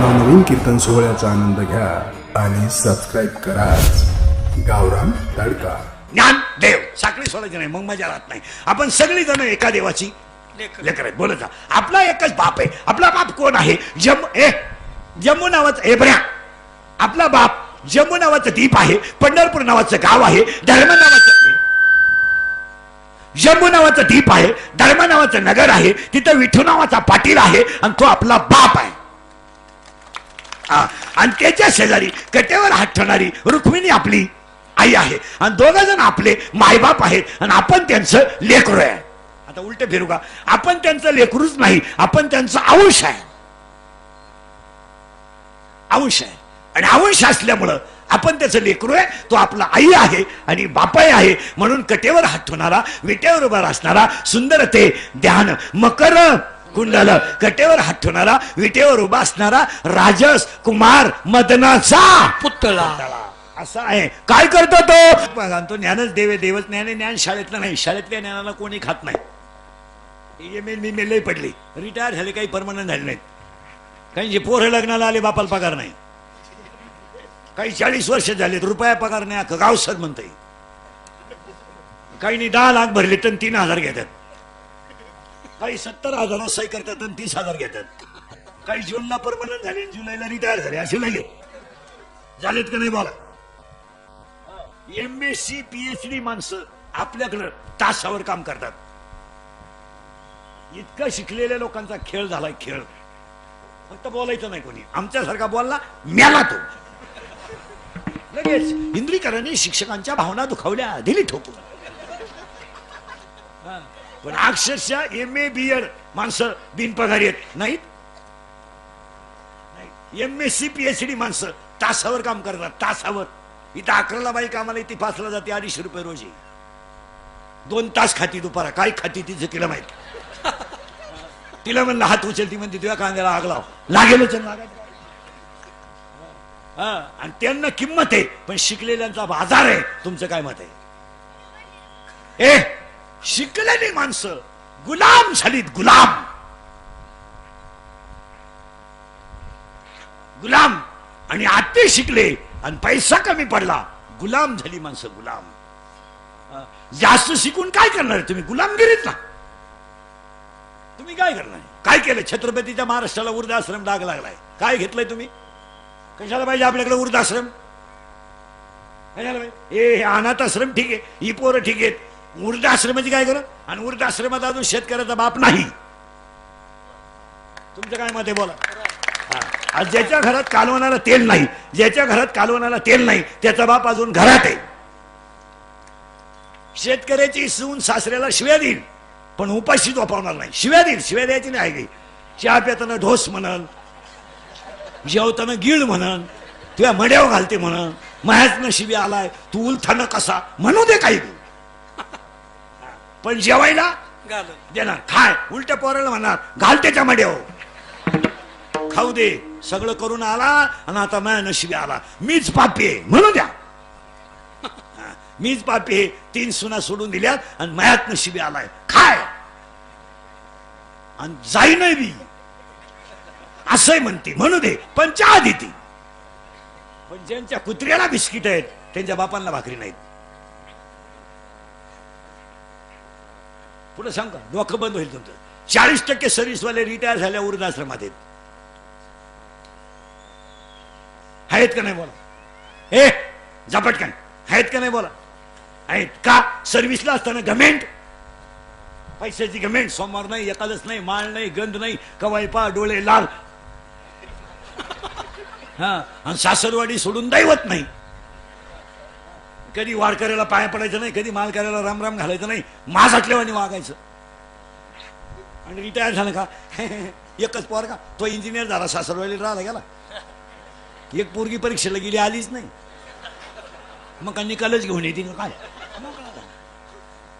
नवनवीन कीर्तन सोहळ्याचा आनंद घ्या आणि सबस्क्राईब करा गावरान तडका. ज्ञानदेव साखळी सोडायची नाही, मग मजा राहत नाही. आपण सगळी जण एका देवाची लेकर आहेत. बोलत जा. आपला एकच बाप आहे. आपला बाप कोण आहे? जम्मू नावाचं एब्र्या. आपला बाप जम्मू नावाचं द्वीप आहे, पंढरपूर नावाचं गाव आहे, धर्म नावाचं जम्मू नावाचं द्वीप आहे, धर्म नावाचं नगर आहे, तिथं विठू नावाचा पाटील आहे आणि तो आपला बाप आहे. आणि त्याच्या शेजारी कटेवर हात ठेवणारी रुक्मिणी आपली आई आहे आणि दोघं जण आपले मायबाप आहेत आणि आपण त्यांचं लेकरू आहे. आता उलट फिरू का? आपण त्यांचं लेकरूच नाही, आपण त्यांचं अंश आहे. अंश आहे आणि अंश असल्यामुळं आपण त्याचं लेकरू आहे. तो आपला आई आहे आणि बापाई आहे. म्हणून कटेवर हात ठेवणारा, विटेवर उभा असणारा, सुंदर ते ध्यान मकर कुंडल, कटेवर हात ठेवणारा, विटेवर उभा असणारा राजस कुमार मदनाचा पुतळा असा आहे. काय करतो तो? ज्ञानच देव, देवच ज्ञान आहे. ज्ञान शाळेतलं नाही, शाळेतल्या ज्ञानाला कोणी खात नाही. लई पडली, रिटायर झाले, काही परमनंट झाले नाहीत. काही जे पोरं लग्नाला आले बापाला पगार नाही, काही 40 वर्ष झालेत रुपया पगार नाही, अख्खं गाव सर म्हणतंय. काही 10 लाख भरले तर 3,000 घेतात, काही 70,000 सही करतात आणि 30,000 घेतात. काही जूनला परमनंट झाले, जुलैला रिटायर झाले, असे लगे झालेत का नाही बोला. MSc PhD माणसं आपल्याकडं तासावर काम करतात. इतकं शिकलेल्या लोकांचा खेळ झालाय, खेळ. फक्त बोलायचं नाही कोणी. आमच्यासारखा बोलला म्याला तो लगेच. इंद्रिकरांनी शिक्षकांच्या भावना दुखावल्या, दिली ठोकून. पण अक्षरशः MA BEd माणसं बिनपगारी आहेत नाहीत. MSc PhD माणसं तासावर काम करतात, तासावर. इथं 11ला बाई कामाला येते, 5ला जाते, 250 रुपये रोजी. 2 तास खाती दुपारा. काय खाती तिचं तिला माहिती. तिला म्हणलं हात उचलती, म्हणते तुझ्या कांद्याला आग लाव, लागेलच आणि त्यांना किंमत आहे. पण शिकलेल्यांचा बाजार आहे. तुमचं काय मत आहे? शिकलेली माणसं गुलाम झालीत, गुलाम. गुलाम. आणि आते शिकले आणि पैसा कमी पडला, गुलाम झाली माणसं, गुलाम. जास्त शिकून काय करणार तुम्ही? गुलामगिरीत ना. तुम्ही काय करणार? काय केलं? छत्रपतीच्या महाराष्ट्राला वृद्धाश्रम डाग लागलाय. काय घेतलंय तुम्ही? कशाला पाहिजे आपल्याकडे वृद्धाश्रम? कशाला पाहिजे? हे अनाथ आश्रम ठीक आहे, ही पोरं ठीक आहेत. वृद्धाश्रमाची काय करा? आणि वृद्धाश्रमात अजून शेतकऱ्याचा बाप नाही. तुमचं काय मत आहे बोला. ज्याच्या घरात कालवणाला तेल नाही, ज्याच्या घरात कालवणाला तेल नाही, त्याचा बाप अजून घरात आहे. शेतकऱ्याची सून सासऱ्याला शिव्या देईल, पण उपाशी झोपवणार नाही. शिव्या देईल, शिव्या द्यायची नाही. ऐक, चहा पिताना ढोस म्हणन, जेवताना गिळ म्हणन, तुझ्या मड्यावर घालते म्हणन, मायाच नशिबी आलाय, तू उलथानं कसा म्हणू दे काही, पण जेवायला देणार. खाय, उलट्या पोराला म्हणणार घाल त्याच्या मड्यावर, खाऊ दे. सगळं करून आला आणि आता माया नशिबी आला, मीच पापी आहे म्हणू द्या. मीच पापी आहे, 3 सुना सोडून दिल्यात आणि मायात नशिबी आलाय, खाय. आणि जाई नाही बी असंही म्हणते, म्हणू दे, पण चहा देते. पण ज्यांच्या कुत्र्याला बिस्किट आहेत त्यांच्या बापांना भाकरी नाहीत. पुढे सांग का, डोकं बंद होईल तुमचं. 40% सर्व्हिसवाले रिटायर झाल्या वृद्धाश्रमात आहेत का नाही बोला. झपटकन आहेत का नाही बोला. आहेत का? सर्व्हिसला असताना गमेंट, पैशाची गमेंट. सोमवार नाही, एकादश नाही, माळ नाही, गंध नाही, कवाई पा, डोळे लाल. आणि सासरवाडी सोडून दैवत नाही. कधी वारकऱ्याला पाया पडायचं नाही, कधी मालकऱ्याला रामराम घालायचं नाही, माझाटल्यावानी वागायचं. आणि रिटायर झालं का एकच पोर का, तो इंजिनियर झाला, सासरवाडी राहिला गेला. एक पोरगी परीक्षेला गेली, आलीच नाही. मग का निकालच घेऊन येते का काय?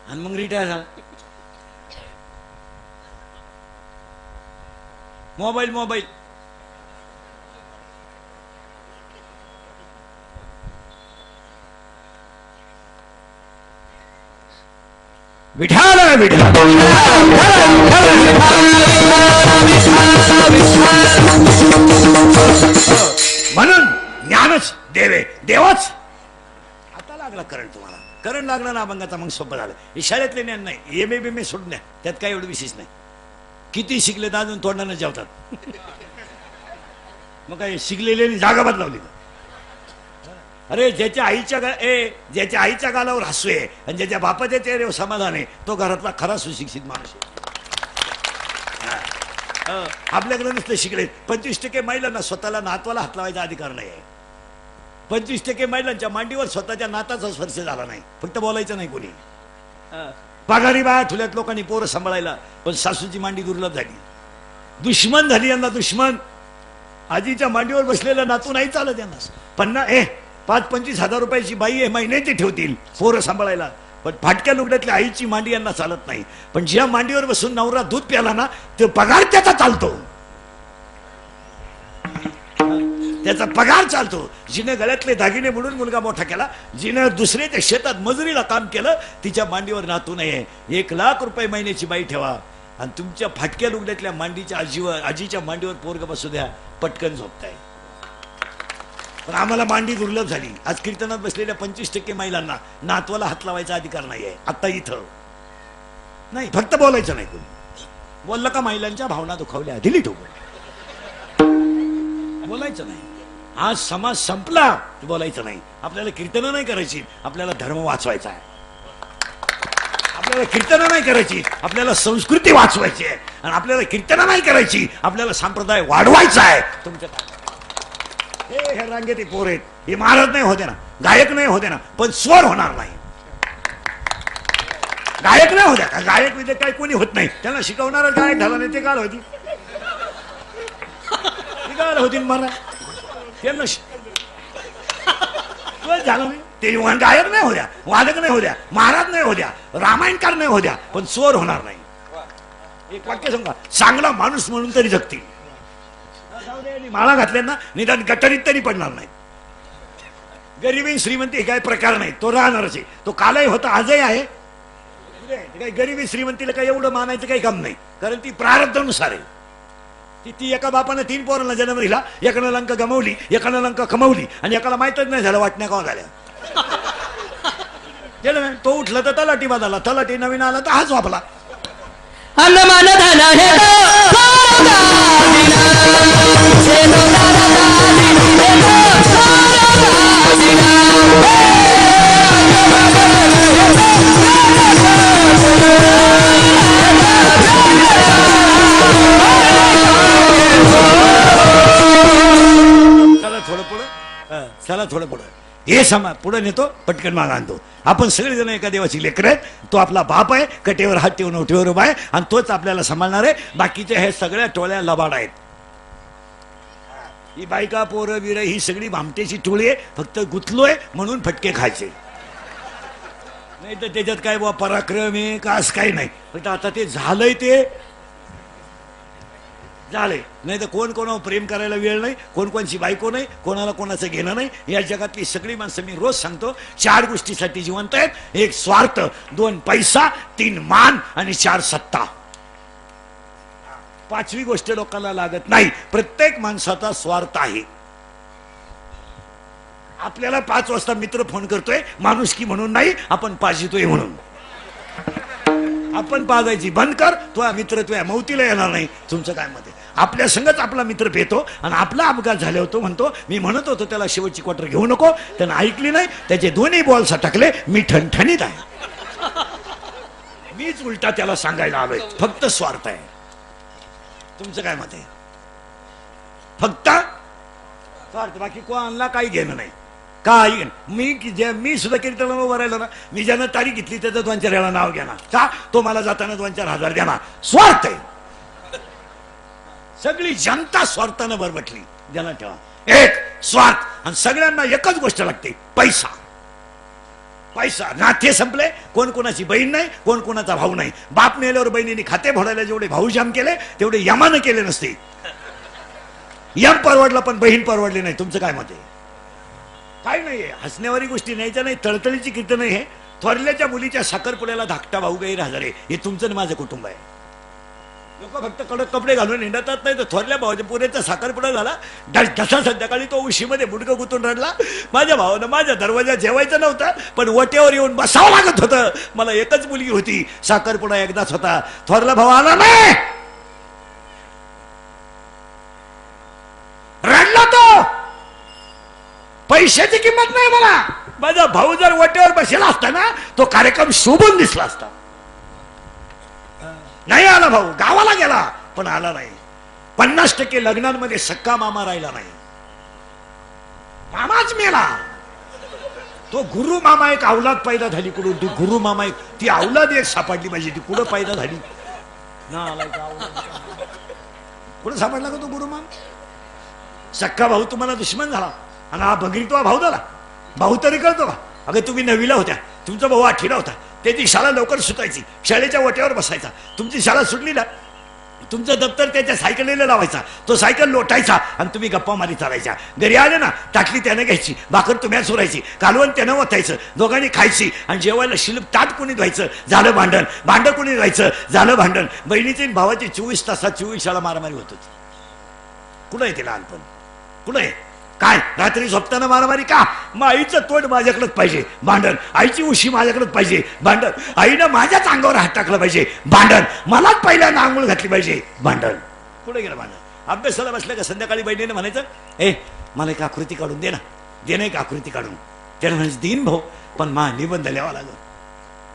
आणि मग रिटायर झाला. मोबाईल मोबाईल विठाला विठाला म्हणून ज्ञानच देवे देवच. आता लागला करंट तुम्हाला. करंट लागला ना अभंगाचा मग सोपं झालं. हे शाळेतले ज्ञान नाही. एम ए बी सोडून द्या, त्यात काय एवढं विशेष नाही. किती शिकले तर अजून तोंडानं जेवतात. मग काय शिकलेले जागा बदलावली. अरे ज्याच्या आईच्या गालावर हसू आहे आणि ज्याच्या बापाच्या चेहऱ्यावर समाधान आहे तो घरातला खरा सुशिक्षित माणूस आहे. आपल्याकडे नुसतं शिकले. 25% महिलांना स्वतःला नातवाला हात लावायचा अधिकार नाही आहे. 25% महिलांच्या मांडीवर स्वतःच्या नाताचा स्पर्श झाला नाही. फक्त बोलायचं नाही कोणी. पगारी बाया ठुल्यात लोकांनी पोरं सांभाळायला, पण सासूची मांडी दुर्लभ झाली. दुश्मन झाली यांना दुश्मन. आजीच्या मांडीवर बसलेला नातू नाही चालत यांना. 5-25 हजार रुपयाची बाई आहे, महिन्याची ठेवतील पोरं सांभाळायला, पण फाटक्या लुगड्यातल्या आईची मांडी यांना चालत नाही. पण ज्या मांडीवर बसून नवरा दूध प्याला ना ते पगार त्याचा चालतो. त्याचा पगार चालतो. जिने गळ्यातले दागिने म्हणून मुलगा मोठा केला, जिने दुसऱ्याच्या शेतात मजुरीला काम केलं, तिच्या मांडीवर नातू नाही. 1 लाख रुपये महिन्याची बाई ठेवा आणि तुमच्या फाटक्या लुगड्यातल्या मांडीच्या आजीच्या मांडीवर पोरग बसू द्या, पटकन झोपताय. पण आम्हाला मांडी दुर्लभ झाली. आज कीर्तनात बसलेल्या 25% महिलांना नातवाला हात लावायचा अधिकार नाहीये. आता इथं नाही, फक्त बोलायचं नाही. कोणी बोललं का महिलांच्या भावना दुखावल्या, दिली ठोकून. बोलायचं नाही. आज समाज संपला, बोलायचं नाही. आपल्याला कीर्तनं नाही करायची, आपल्याला धर्म वाचवायचा आहे. आपल्याला कीर्तनं नाही करायची, आपल्याला संस्कृती वाचवायची आहे. आणि आपल्याला कीर्तनं नाही करायची, आपल्याला संप्रदाय वाढवायचा आहे. तुमच्या हे रांगेत पोर आहेत, हे महाराज नाही होते ना, गायक नाही होते ना, पण स्वर होणार नाही. गायक नाही होत्या का? गायक विद्या काही कोणी होत नाही. त्यांना शिकवणारा गायक झाला नाही ते गाल होती. गाल होती महाराज त्यांना झालं नाही. ते गायक नाही होत्या, वादक नाही होत्या, महाराज नाही होत्या, रामायणकार नाही होत्या, पण स्वर होणार नाही. एक वाक्य सांगा, चांगला माणूस म्हणून तरी जगतील. माळा घातल्यांना निदान गटारीत तरी पडणार नाही. गरिबी श्रीमंती हे काय प्रकार नाही, तो राहणारच आहे. तो कालही होता, आजही आहे. काही गरिबी श्रीमंतीला काही एवढं मानायचं काही काम नाही, कारण ती प्रारब्धानुसार आहे. ती एका बापानं 3 पोरांना जन्म दिला, एकानं लंका गमावली, एकानं लंका कमावली, आणि एकाला माहितच नाही झालं वाटण्या का झाल्या. तो उठला तर तलाठी बदलला, तलाठी नवीन आला तर हाच वापला. चला थोडं पुढं हे समा पुढे नेतो, पटकन माग आणतो. आपण सगळेजण एका देवाची लेकर आहेत. तो आपला बाप आहे, कटेवर हात ठेवून ओठीवर उभा आहे, आणि तोच आपल्याला सांभाळणार आहे. बाकीच्या हे सगळ्या टोळ्या लबाड आहेत. ही बायका पोरं बिरं ही सगळी भामटेची टोळी आहे. फक्त गुतलोय म्हणून फटके खायचे, नाही तर त्याच्यात काय बा पराक्रम आहे का असं काही नाही. फक्त आता ते झालंय, ते झालंय. नाही तर कोण कोणावर प्रेम करायला वेळ नाही, कोण कोणाची बायको नाही, कोणाला कोणाचं घेणं नाही. या जगातली सगळी माणसं मी रोज सांगतो 4 गोष्टीसाठी जिवंत आहेत. 1 स्वार्थ, 2 पैसा, 3 मान आणि 4 सत्ता. 5वी गोष्ट लोकांना लागत नाही. प्रत्येक माणसाचा स्वार्थ आहे. आपल्याला 5 वाजता मित्र फोन करतोय, माणुसकी म्हणून नाही, आपण पाजितोय म्हणून. आपण पाजायची बंद कर, तो मित्र तुझ्या मौतीला येणार नाही. तुमचं काय मत आहे? आपल्या संगच आपला मित्र पेतो आणि आपला अपघात झाले होतो म्हणतो, मी म्हणत होतो त्याला शेवटची क्वार्टर घेऊ नको, त्यानं ऐकली नाही, त्याचे 2 बॉल्स टाकले, मी ठणठणीत आहे. मीच उलटा त्याला सांगायला आलोय. फक्त स्वार्थ आहे. तुमचं काय मत आहे? फक्त स्वार्थ, बाकी कोणाला काही घेणं नाही. काही मी सुद्धा कीर्तन उभं राहिलो ना, मी ज्यानं तारीख घेतली त्याचं 2-4 वेळा नाव घेणार का, तो मला जाताना 2-4 हजार देणार. स्वार्थ आहे. सगळी जनता स्वार्थानं बरबटली. ध्यानात ठेवा, एक स्वार्थ. आणि सगळ्यांना एकच गोष्ट लागते, पैसा. पैसा. नाते संपले. कोण कोणाची बहीण नाही, कोण कोणाचा भाऊ नाही. बाप मेल्यावर बहिणीने खाते फोडायला जेवढे भाऊ जाम केले तेवढे यमानं केले नसते. यम परवडला पण बहीण परवडली नाही. तुमचं काय मत आहे? काय नाहीये, हसण्यावारी गोष्टी न्यायच्या नाही. तळतळीची कीर्तन हे थोरल्याच्या मुलीच्या साखरपुड्याला धाकटा भाऊ गैर हजारे हे तुमचं आणि माझं कुटुंब आहे. लोक फक्त कडक कपडे घालून हिंडतात नाही तर थोरल्या भावाच्या पुरेचा साखरपुडा झाला. जसा संध्याकाळी तो उशीमध्ये मुडकं गुतून रडला. माझ्या भावानं माझ्या दरवाजा जेवायचं नव्हतं पण वट्यावर येऊन बसावं लागत होतं. मला एकच मुलगी होती. साखरपुडा एकदाच होता. थोरला भाऊ आला नाही. रडला तो. पैशाची किंमत नाही मला. माझा भाऊ जर वट्यावर बसला असता ना तो कार्यक्रम शोभून दिसला असता. नाही आला भाऊ. गावाला गेला पण आला नाही. 50% लग्नांमध्ये सक्का मामा राहिला नाही. मामाच मेला. तो गुरु मामा एक अवलाद पैदा झाली कुठून. ती गुरु मामा एक ती अवलाद एक सापडली पाहिजे. ती कुठं पैदा झाली ना आलाय कुठं सापडला का तो गुरु मामा. सक्का भाऊ तुम्हाला दुश्मन झाला आणि हा भगिनी तो भाऊ झाला. भाऊ तरी करतो का. अगं तुम्ही 9वीला होत्या. तुमचा भाऊ 8वीला होता. त्याची शाळा लवकर सुटायची. शाळेच्या वट्यावर बसायचा. तुमची शाळा सुटली ना तुमचं दप्तर त्याच्या सायकलीला लावायचा. तो सायकल लोटायचा आणि तुम्ही गप्पा मारी चालायच्या. घरी आले ना ताटली त्यानं घ्यायची. भाकर तुम्ही सोडायची. कालवण त्यानं ओतायचं. दोघांनी खायची आणि जेवायला शिल्प ताट कोणी धुवायचं. झालं भांडण. भांडं कोणी धुवायचं. झालं भांडण. बहिणीची आणि भावाची 24 तासात 24 शाळा मारामारी होत होती. कुठं आहे ते लहानपण. कुठं आहे काय. रात्री झोपताना मारामारी का. मग आईचं तोंड माझ्याकडेच पाहिजे भांडण. आईची उशी माझ्याकडेच पाहिजे भांडण. आईनं माझ्याच अंगावर हात टाकला पाहिजे भांडण. मलाच पहिल्यांदा आंघोळ घातली पाहिजे भांडण. कुठे गेलं भांडण. अभ्यासाला बसलं का संध्याकाळी बहिणीने म्हणायचं ए मला एक आकृती काढून दे ना. दे ना एक आकृती काढून. त्याला म्हणायचं देईन भाऊ पण मा निबंध लिहावा लागल.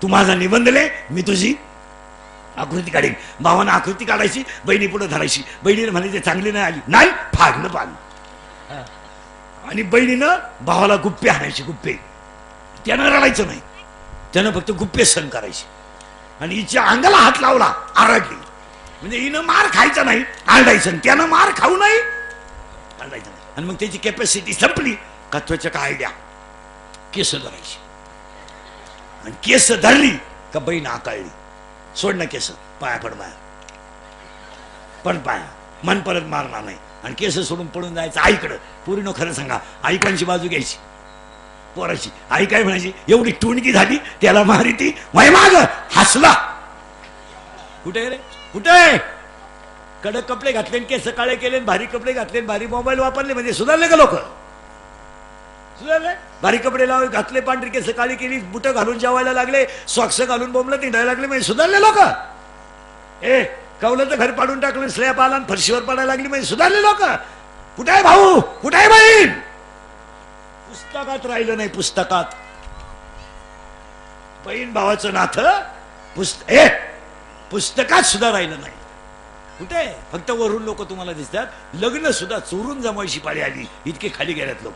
तू माझा निबंध ले मी तुझी आकृती काढीन. भावानं आकृती काढायची. बहिणी पुढे धरायची. बहिणीने म्हणायचे चांगली नाही आली. नाही फाडलं पान. आणि बहिणीनं भावाला गुप्पे आणायचे. गुप्पे. त्यानं रडायचं नाही. त्यानं फक्त गुप्पे सहन करायचे. आणि हिच्या अंगाला हात लावला आरडली. म्हणजे हिनं मार खायचा नाही आरडायचं. त्यानं मार खाऊ नाही आरडायचं नाही. आणि मग त्याची कॅपॅसिटी संपली का त्वचा आयड्या केस धरायची. आणि केस धरली का बहीण आकाळली. सोड ना केस. पाया पड पाया पण पाया. मन परत मारणार नाही. आणि केस सोडून पडून जायचं आईकडं. पूर्ण खरं सांगा आई कोणची बाजू घ्यायची पोराची. आई काय म्हणायची एवढी टुणकी झाली त्याला मारी ती वय माग हसला. कुठे रे कुठे. कडक कपडे घातले केस काळे केले. भारी कपडे घातले. भारी मोबाईल वापरले म्हणजे सुधारले का लोक. सुधारले. भारी कपडे लावले घातले. पांढरी केस काळी केली. बुटं घालून जेवायला लागले. सॉक्स घालून बोंबलं निघायला लागले म्हणजे सुधारले लोक. ए कौलाचं घर पाडून टाकलं. स्लॅब आला आणि फरशीवर पडायला लागली म्हणजे सुधारले लोक. कुठे आहे भाऊ कुठे आहे बहीण. पुस्तकात राहिलं नाही. पुस्तकात बहीण भावाचं नातं पुस्तकात सुद्धा राहिलं नाही. कुठे फक्त वरून लोक तुम्हाला दिसतात. लग्न सुद्धा चोरून जमवायची पाळी आली. इतके खाली गेल्यात लोक.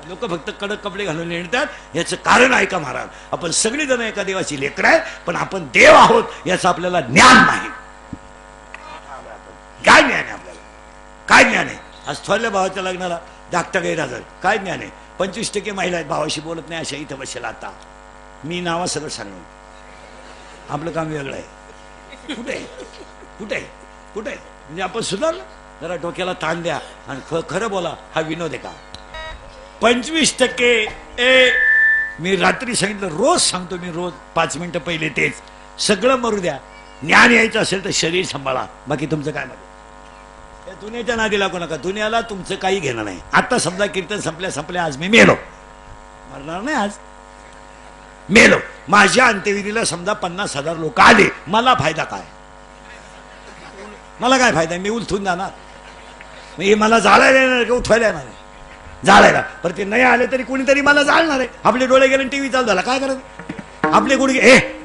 लोक फक्त कडक कपडे घालून येतात. याचं कारण आहे का महाराज. आपण सगळी जण एका देवाची लेकरं आहे पण आपण देव आहोत याचं आपल्याला ज्ञान नाही. काय ज्ञान आहे आपल्याला. काय ज्ञान आहे. आज थोरल्या भावाच्या लग्नाला धाकटा गैरहजर. काय ज्ञान आहे. 25% महिला आहेत भावाशी बोलत नाही अशा इथं बसेल. आता मी नावा सगळं सांगून आपलं काम वेगळं आहे. कुठे कुठे कुठे म्हणजे आपण सुधारलं. जरा डोक्याला ताण द्या आणि खरं बोला. हा विनोद आहे का. 25% मी रात्री सांगितलं. रोज सांगतो मी. रोज 5 मिनिटं पहिले तेच. सगळं मरू द्या. ज्ञान यायचं असेल तर शरीर सांभाळा. बाकी तुमचं काय म्हणजे या दुनियाच्या नादी लागू नका. दुनियाला तुमचं काही घेणं नाही. आता समजा कीर्तन संपल्या आज मी मेलो. मरणार नाही. आज मेलो. माझ्या अंत्यविधीला समजा 50,000 लोक आले. मला फायदा काय. मला काय फायदा. मी उलथून जाणार. हे मला जाळायला येणार का उठवायला येणार आहे. जाळायला. पण ते नाही आले तरी कोणीतरी मला जाळणार आहे. आपले डोळे गेले टीव्ही चालू झाला काय करायचं.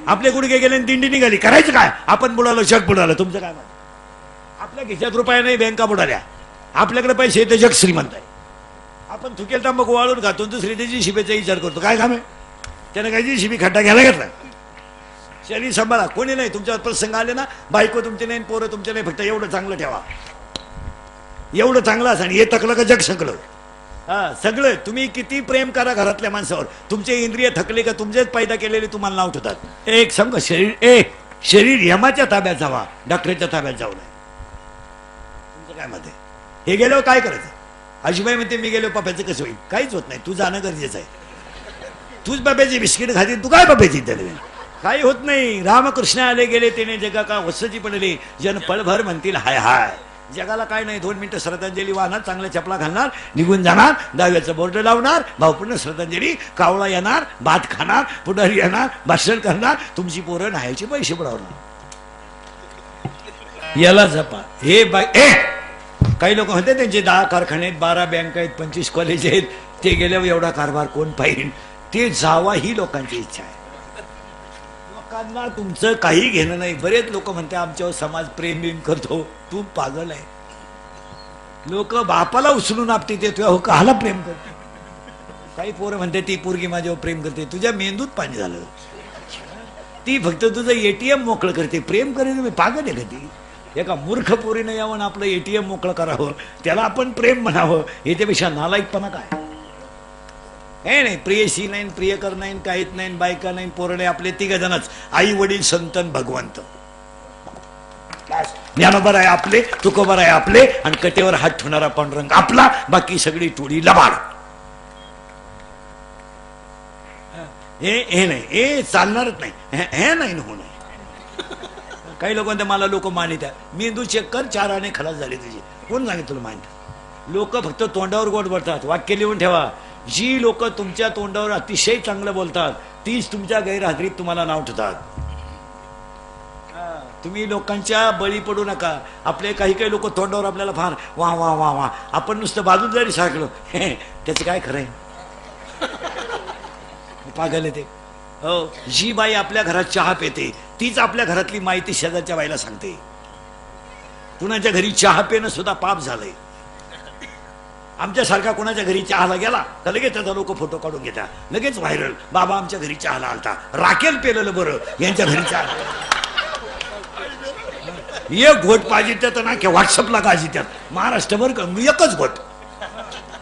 आपले गुडघे गेले दिंडी निघाली करायचं काय. आपण बुडालो जग बुडालं. तुमचं काय म्हणत. आपल्या खिशात रुपया नाही बँका बुडाल्या. आपल्याकडे पैसे येते जग श्रीमंत आहे. आपण थुकेल तांबक वाळून खातो. दुसरी त्याची शिबेचा विचार करतो. काय काम आहे. त्यानं काही शिबी खड्डा घ्यायला घेतला. शरीर सांभाळा. कोणी नाही. तुमच्यावर प्रसंग आले ना बायको तुमचे नाही पोरं तुमचे नाही. फक्त एवढं चांगलं ठेवा. एवढं चांगलं असं हे तकलं का जग संकलं. हा सगळं तुम्ही किती प्रेम करा घरातल्या माणसावर. तुमचे इंद्रिय थकले का तुमचेच पैदा केलेले तुम्हाला नाव ठेवतात. एक सांग शरीर यमाच्या ताब्यात जावा. डॉक्टरच्या ताब्यात जाऊ नये. तुमचं काय मत आहे. हे गेल्यावर काय करायचं. आजीबाई म्हणते मी गेलो पप्याचं कसं होईल. काहीच होत नाही. तू जाणं गरजेचं आहे. तूच बाब्याची बिस्किट खाती, तू काय बाब्याची तरी काही होत नाही. रामकृष्ण आले गेले तेने जगा का वसची पडले, जन पळभर म्हणतील हाय हाय. जगाला काय नाही, 2 मिनिटं श्रद्धांजली वाहणार, चांगल्या चपला घालणार, निघून जाणार, दहाव्याचं बोर्ड लावणार, भाऊपूर्ण श्रद्धांजली, कावळा येणार, भात खाणार, पुढारी येणार, भाषण करणार, तुमची पोरं न्हायचे पैसे पडवणार. याला जपा. हे काही लोक म्हणते त्यांचे 10 कारखाने आहेत, 12 बँक आहेत, 25 कॉलेज आहेत, ते गेल्यावर एवढा कारभार कोण पाहिजे. ते जावा ही लोकांची इच्छा आहे. लोकांना तुमचं काही घेणं नाही. बरेच लोक म्हणते आमच्यावर समाज प्रेम बिम करतो. तू पागल आहे. लोक बापाला उचलून आपते ते तुझ्या काहाला प्रेम करते. काही पोरं म्हणते ती पोरगी माझ्यावर प्रेम करते. तुझ्या मेंदूत पाणी झालं. ती फक्त तुझं ATM मोकळं करते. प्रेम करेल मी पागल आहे का ती? एका मूर्ख पोरीनं यावं आपलं ATM मोकळं करावं, त्याला आपण प्रेम म्हणावं, याच्यापेक्षा नालायकपणा काय? हे नाही, प्रियशी नाही, प्रियकर नाही, काहीच नाही, बायका नाही, पोरणे आपले 3 जणच, आई वडील संतन भगवंत. ज्ञानोबर आहे आपले, तुकोबर आहे आपले, आणि कटेवर हात ठेवणारा पांडुरंग आपला, बाकी सगळी टोळी लबाड. हे नाही, हे चालणारच नाही, हे नाही होणार. काही लोक मला लोक मानित आहे. मेंदू चेक कर, 4 आणे खलास झाले तुझे. कोण सांगितलं तुला मानित? लोक फक्त तोंडावर गोड बोलतात. वाक्य लिहून ठेवा. जी लोक तुमच्या तोंडावर अतिशय चांगलं बोलतात, तीच तुमच्या गैरहजेरीत तुम्हाला नाव ठेवतात. तुम्ही लोकांच्या बळी पडू नका. आपले काही लोक तोंडावर आपल्याला फार वा वा वा वा, आपण नुसतं बाजूत जरी सारखलो, त्याचं काय खरंय? पागल येते. हो, जी बाई आपल्या घरात चहा पिते, तीच आपल्या घरातली माहिती शेजारच्या बाईला सांगते. कुणाच्या घरी चहा पिणं सुद्धा पाप झालंय. आमच्यासारखा कोणाच्या घरी चहाला गेला तर लगेच त्याचा लोक फोटो काढून घेतात, लगेच व्हायरल. बाबा आमच्या घरी चहाला आलता, राखेल पेलेलं बरं, यांच्या घरी चहा. एक घोट पाहिजे त्यात ना की व्हॉट्सअपला गाजी त्यात. महाराष्ट्रभर एकच घोट,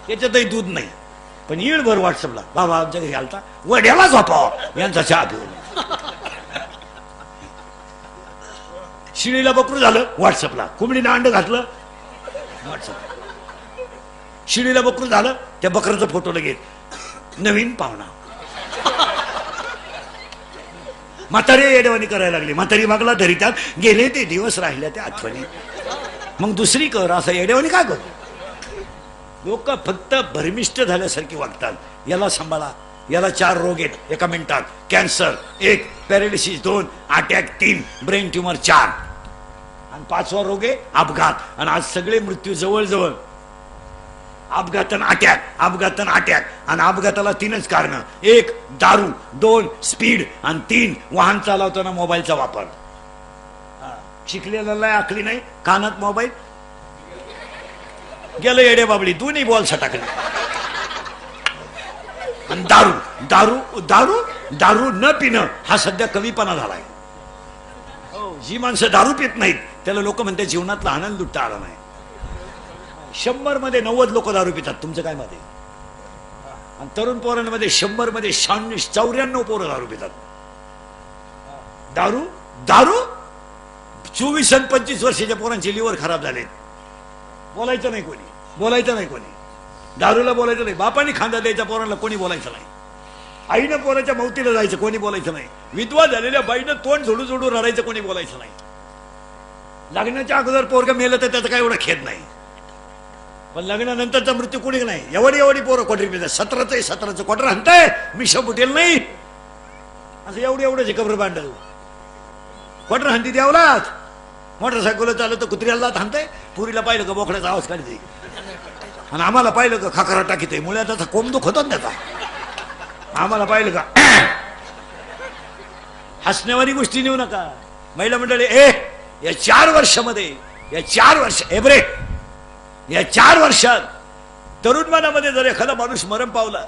त्याच्यातही दूध नाही, पण येळभर व्हॉट्सअपला बाबा आमच्या घरी आलता, वड्याला झोपाव यांचा चहा पिऊन. शिळीला बकरू झालं व्हॉट्सअपला, कोंबडीनं अंड घातलं व्हॉट्सअप. शिळीला बकरू झालं, त्या बकराचा फोटो लगेच. नवीन पाहुणा. म्हातारी येडवाणी करायला लागली. म्हातारी मागला धरी त्यात, गेले ते दिवस राहिल्या त्या आठवणी. मग दुसरी कर, असं येडवाणी काय करू? लोक फक्त भरमिष्ट झाल्यासारखी वागतात. याला सांभाळा, याला 4 रोग आहेत एका मिनिटात. Cancer 1, paralysis 2, attack 3, brain tumour 4, आणि 5वा रोग आहे अपघात. आणि आज सगळे मृत्यू जवळजवळ अपघातन अटॅक, अपघातन अटॅक. आणि अपघाताला 3च कारण: 1 दारू, 2 स्पीड, आणि 3 वाहन चालवताना मोबाईलचा वापर. शिकलेला आखली नाही, कानात मोबाईल, गेलं येडे बाबळी, तू नाही बॉल सटाकली. आणि दारू दारू दारू दारू न पिणं हा सध्या कमीपणा झालाय. जी माणसं दारू पित नाहीत त्याला लोक म्हणतात जीवनातला आनंद लुटता आला नाही. 100 मध्ये 90 लोक दारू पितात. तुमचं काय मत आहे? आणि तरुण पोरांमध्ये 100 मध्ये 94 पोरं दारू पितात. दारू दारू 24 आणि 25 वर्षाच्या पोरांचे लिव्हर खराब झाले. बोलायचं नाही कोणी, बोलायचं नाही कोणी. दारूला बोलायचं नाही. बापाने खांदा द्यायच्या पोरांना कोणी बोलायचं नाही. आईनं पोराच्या मौतीला जायचं, कोणी बोलायचं नाही. विधवा झालेल्या बाईनं तोंड जोडू जोडू रडायचं, कोणी बोलायचं नाही. लग्नाच्या अगोदर पोरगं मेलं तर त्याचा काय एवढा खेद नाही, पण लग्नानंतरचा मृत्यू कोणी नाही. एवढी पोरं क्वार्टर पितात. 17चं क्वार्टर आणताय, मिशा बुटेल नाही असं एवढं कबर बांधल क्वार्टर हाणती द्यावलाच. मोटरसायकल चालत तर कुत्र्याला थांबताय. पुरीला पाहिलं का बोकड्याचा आवाज काढते, आणि आम्हाला पाहिलं का खाकरा टाकीत मुळ्यात त्याचा कोंब दुख होतो त्याचा. आम्हाला पाहिलं का हसण्यावारी गोष्टी नेऊ नका. महिला मंडळी, या 4 वर्षामध्ये, या 4 वर्षात तरुण मनामध्ये जर एखादा माणूस मरण पावला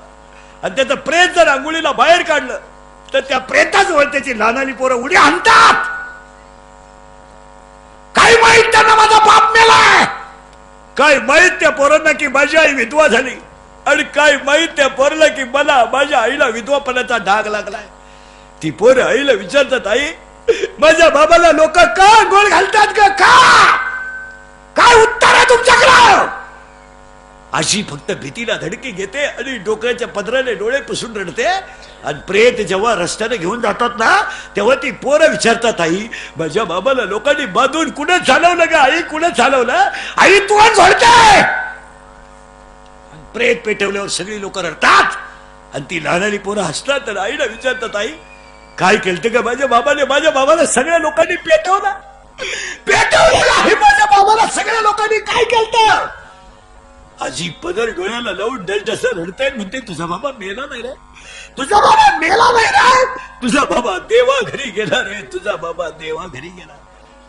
आणि त्याचं प्रेत जर अंघोळीला बाहेर काढलं तर त्या प्रेताजवळ त्याची लहानाली पोरं उडी आणतात. काय माहित त्यांना माझा बाप मेलाय, काय माहित त्या पोरांना की माझी आई विधवा झाली, आणि काय माहित त्या पोराला की मला माझ्या आईला विधवापणाचा डाग लागलाय. ती पोरं आईला विचारतात, आई माझ्या बाबाला लोक का गोळ घालतात का? काय उत्तर आहे तुमच्याकडं? अशी फक्त भीतीला धडकी घेते आणि डोक्याच्या पदराने डोळे पुसून रडते. आणि प्रेत जेव्हा रस्त्याने घेऊन जातात ना तेव्हा ती पोरं विचारतात, आई माझ्या बाबाला लोकांनी बांधून कुणा चालवलं का आई, कुणा चालवलं आई, तू झोडते. प्रेत पेटवल्यावर सगळी लोक रडतात आणि ती लहानली पोरं हसतात आणि आईला विचारतात, आई काय केलं का माझ्या बाबाला सगळ्या लोकांनी पेटवलं आहे, माझ्या बाबाला सगळ्या लोकांनी काय केलं. आजी पदर डोळ्याला लावून डसडसं रडताय, म्हणते तुझा बाबा मेला नाही रे, तुझा बाबा मेला नाही रे, तुझा बाबा देवा घरी गेला रे, तुझा बाबा देवा घरी गेला.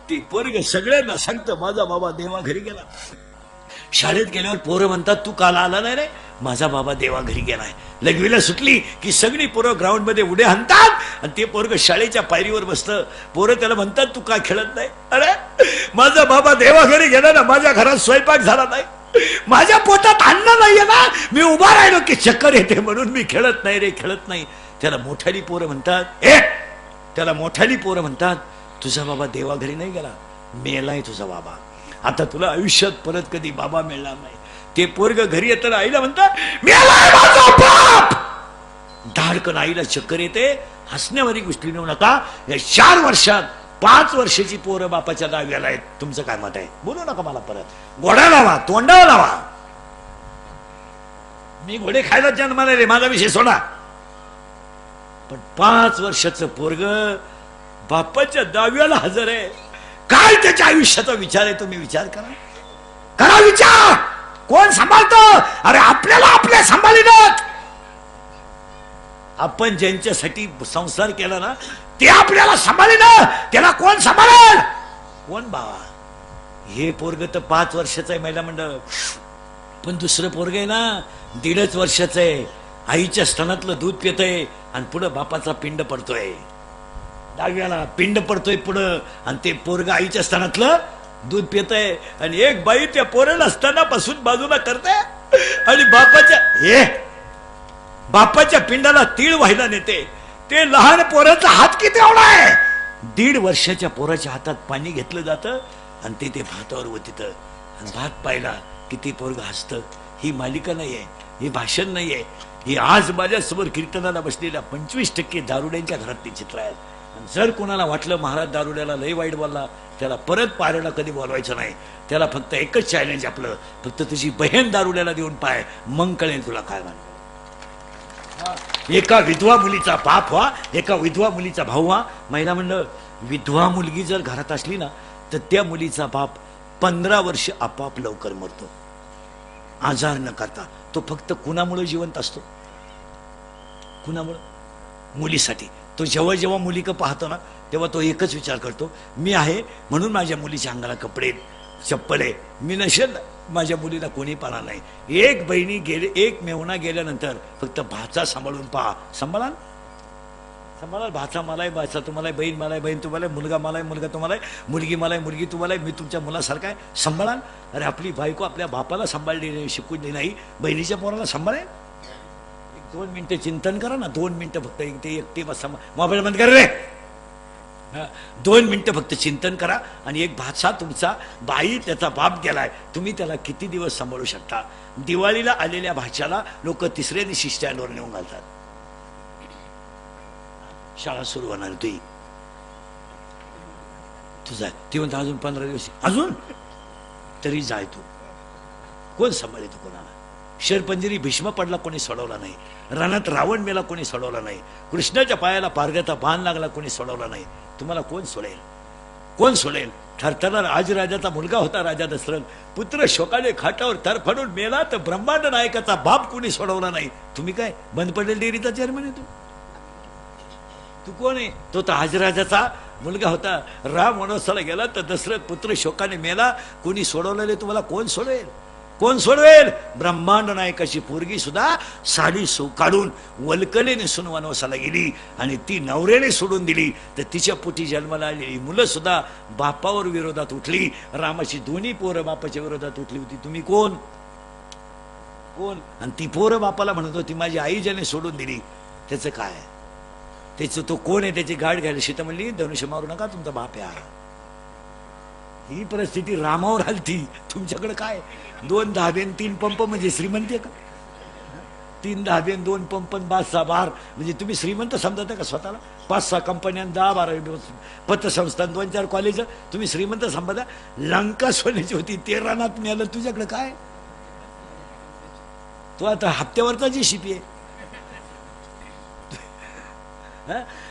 ती पोरग सगळ्यांना सांगतं माझा बाबा देवा घरी गेला. शाळेत गेल्यावर पोरं म्हणतात तू काल आला नाही रे, माझा बाबा देवा घरी गेलाय. लघवीला सुटली की सगळी पोरं ग्राउंड मध्ये उड्या हाणतात आणि ते पोरग शाळेच्या पायरीवर बसतं. पोरं त्याला म्हणतात तू काय खेळत नाही, अरे माझा बाबा देवा घरी गेला ना, माझ्या घरात स्वयंपाक झाला नाही, माझ्या पोटात अन्न नाहीये ना, मी उभा राहिलो की चक्कर येते म्हणून मी खेळत नाही रे, खेळत नाही. त्याला मोठ्याली पोरं म्हणतात तुझा बाबा देवा घरी नाही गेला, मेलाय तुझा बाबा, आता तुला आयुष्यात परत कधी बाबा मिळणार नाही. ते पोरग घरी येताना आईला म्हणतात मेलाय माझा बाप. धाडकन आईला चक्कर येते. हसण्यावारी गोष्टी नेऊ नका. या 4 वर्षात 5 वर्षाची पोरं बापाच्या दाव्याला आहेत. तुमचं काय मत आहे? बोलू नका मला परत. घोडा लावा, तोंडाला लावा. मी घोडे खायला जन्माला रे, माझा विषय सोडा. पण 5 वर्षाचं पोरग बापाच्या दाव्याला हजर आहे. काय त्याच्या आयुष्याचा विचार आहे? तुम्ही विचार करा विचार. कोण सांभाळतो? अरे आपल्याला आपल्या सांभाळीनात. आपण ज्यांच्यासाठी संसार केला ना ते आपल्याला सांभाळीना, त्याला कोण सांभाळेल? कोण बाबा? हे पोरग तर 5 वर्षाचं आहे महिला मंडळ, पण दुसरं पोरग आहे ना 1.5 वर्षाचं आहे. आईच्या स्तनातलं दूध पितय आणि पुढं बापाचा पिंड पडतोय. डाव्याला पिंड पडतोय पुढं आणि ते पोरग आईच्या स्तनातलं दूध पितय आणि एक बाई त्या पोराला स्तनापासून बाजूला करते आणि बापाच्या पिंडाला तीळ व्हायला नेते. ते लहान पोराचा हात किती एवढा आहे? 1.5 वर्षाच्या पोराच्या हातात पाणी घेतलं जातं आणि ते भातावर वतीत आणि भात पाहिला किती पोरग हसतं. ही मालिका नाहीये, हे भाषण नाहीये, ही आज माझ्यासमोर कीर्तनाला बसलेल्या 25% दारुड्यांच्या घरातली चित्र आहेत. जर कोणाला वाटलं महाराज दारुड्याला लय वाईट बोलला, त्याला परत पारायणा कधी बोलवायचं नाही. त्याला फक्त एकच चॅलेंज आपलं, फक्त तुझी बहीण दारुड्याला देऊन पाय, मग कळेल तुला काय म्हणतो. एका विधवा मुलीचा बाप व्हा, एका विधवा मुलीचा भाऊ व्हा. महिला मंडळ, विधवा मुलगी जर घरात असली ना तर त्या मुलीचा बाप 15 वर्ष आपाप लवकर मरतो, आजार न करता. तो फक्त कुणामुळे जिवंत असतो? कुणामुळे? मुलीसाठी. तो जेव्हा जेव्हा मुलीक पाहतो ना तेव्हा तो एकच विचार करतो, मी आहे म्हणून माझ्या मुलीच्या अंगाला कपडे चप्पल आहे, मी नसेल माझ्या मुलीला कोणी पाहणार नाही. एक मेहुणा गेल्यानंतर फक्त भाचा सांभाळून पहा. सांभाळा भाचा मलाय, भाचा तुम्हाला, बहीण मलाय, बहीण तुम्हाला, मुलगा मलाय, मुलगा तुम्हाला, मुलगी मलाय, मुलगी तुम्हाला, मी तुमच्या मुलासारखा आहे, सांभाळा. अरे आपली बायको आपल्या बापाला सांभाळली नाही, शिकून नाही, बहिणीच्या पोराला सांभाळेल. 2 मिनिटं चिंतन करा ना, 2 मिनिटं फक्त. एकटे बसा, मोबाईल बंद कर रे. 2 मिनिटं फक्त चिंतन करा. आणि एक भाचा तुमचा, बाई त्याचा बाप गेलाय, तुम्ही त्याला किती दिवस सांभाळू शकता? दिवाळीला आलेल्या भाच्याला लोक 3ऱ्या दिवशी स्टँडवर नेऊन घालतात. शाळा सुरू होणार तुझा, ती म्हणता अजून 15 दिवस, अजून तरी जाय तू. कोण सांभाळे तू कोणाला? शेरपंजरी भीष्म पडला कोणी सोडवला नाही, रणात रावण मेला कोणी सोडवला नाही, कृष्णाच्या पायाला पारग्याचा बाण लागला कोणी सोडवला नाही. तुम्हाला कोण सोडेल? कोण सोडेल? ठरठरणार राजराजाचा मुलगा होता राजा दशरथ, पुत्र शोकाने खाटावर तरफडून मेला तर ब्रह्मांड नायकाचा बाप कोणी सोडवला नाही. तुम्ही काय बंद पडलेल्या डेअरीचा चेअरमन आहे? तू कोण आहे? तो तर राजराजाचा मुलगा होता, राम वनवासाला गेला तर दशरथ पुत्र शोकाने मेला, कोणी सोडवलेले तुम्हाला कोण सोडवेल? कोण सोडवेल? ब्रह्मांड नायकाची पोरगी सुद्धा साडी काढून वल्कले नेसून वनवासाला गेली आणि ती नवऱ्याने सोडून दिली, तर तिच्या पोटी जन्माला आलेली मुलं सुद्धा बापावर विरोधात उठली. रामाची दोन्ही पोरं बापाच्या विरोधात उठली होती. तुम्ही कोण? कोण? आणि ती पोरं बापाला म्हणत होती माझी आई ज्याने सोडून दिली, त्याचं काय? त्याचं तो कोण आहे? त्याची गाठ घ्यायला सीता म्हणली धनुष्य मारू नका, तुमचा बाप आहे. ही परिस्थिती रामावर आलती. तुमच्याकडे काय 2 धाबे 3 पंप म्हणजे श्रीमंती आहे का? 3 धाबे 2 पंप 5-6 बार म्हणजे तुम्ही श्रीमंत समजता का स्वतःला? 5-6 कंपन्या 10-12 पतसंस्था 2-4 कॉलेज तुम्ही श्रीमंत समजता? लंका सोन्याची होती 13 रानात मिळालं. तुझ्याकडे काय? तो आता हप्त्यावरचा जी शिपी आहे.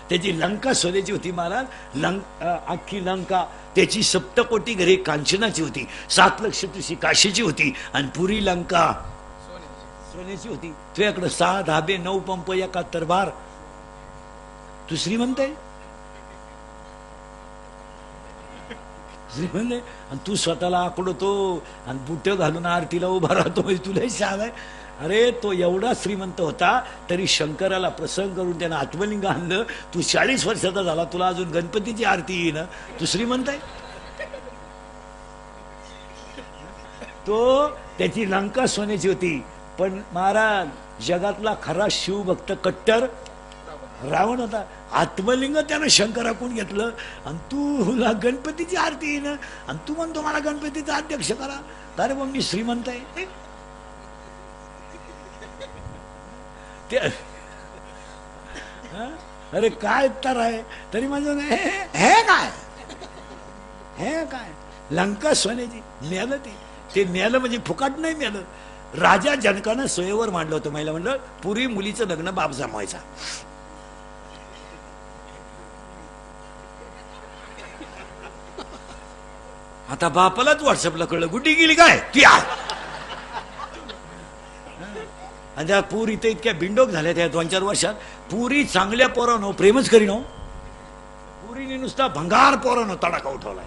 त्याची लंका सोन्याची होती महाराज. अख्खी लंका त्याची 7 घरे कांचनाची होती. 7 लक्ष तुझी काशीची होती आणि पुरी लंका सोन्याची होती. तुझ्याकडे 6 धाबे 9 पंप 71 बार. तू श्रीमंत आहे, श्रीमंत आहे. आणि तू स्वतःला आकडतो आणि बुट्ट घालून आरतीला उभा राहतो म्हणजे तुला शान आहे. अरे तो एवढा श्रीमंत होता तरी शंकराला प्रसंग करून त्यानं आत्मलिंग आणलं. तू 40 वर्षाचा झाला, तुला अजून गणपतीची आरती येईन. तू श्रीमंत आहे. तो त्याची लंका सोन्याची होती. पण महाराज जगातला खरा शिवभक्त कट्टर रावण होता. आत्मलिंग त्यानं शंकराकडून घेतलं आणि तुला गणपतीची आरती येईन आणि तू म्हणतो मला गणपतीचा अध्यक्ष करा. अरे मग मी श्रीमंत आहे. अरे काय तर आहे तरी माझं हे काय, हे काय लंका सोन्याची मेलं. ते मेलं म्हणजे फुकाट नाही मेलं. राजा जनकानं सोयीवर मांडलं होतं. महिला म्हणलं पूर्वी मुलीचं लग्न बाप जमवायचा. आता बापालाच व्हॉट्सअपला कळलं गुड्डी गेली काय ती आहे. आणि त्या पूर इथे इतक्या बिंडोक झाल्या त्या 2-4 वर्षात. पुरी चांगल्या पोरानो प्रेमच करीनो. पुरीने नुसता भंगार पोरानो तडाखा उठवलाय.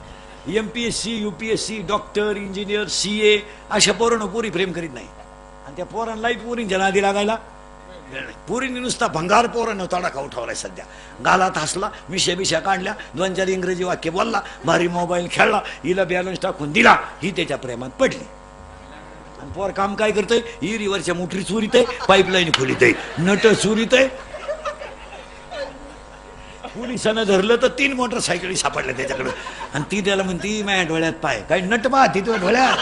MPSC UPSC doctor engineer CA अशा पोरानो पुरी प्रेम करीत नाही. आणि त्या पोरांनाही पुरींच्या नादी लागायला पुरीने नुसता भंगार पोरानो तडाखा उठवलाय. सध्या गालात हसला, मिशा काढल्या, 2-4 इंग्रजी वाक्य बोलला, भारी मोबाईल खेळला, हिला बॅलन्स टाकून दिला, ही त्याच्या प्रेमात पडली. आणि पोर काम काय करतंय? ही रिव्हरच्या मोटरी चोरीत आहे, पाईपलाईन खोलीत आहे, नट चोरीत आहे. पोलिसांना धरलं तर 3 मोटरसायकली सापडल्या त्याच्याकडे. आणि ती त्याला म्हणती माझ्या डोळ्यात पाय काय नट पाहती तुझ्या डोळ्यात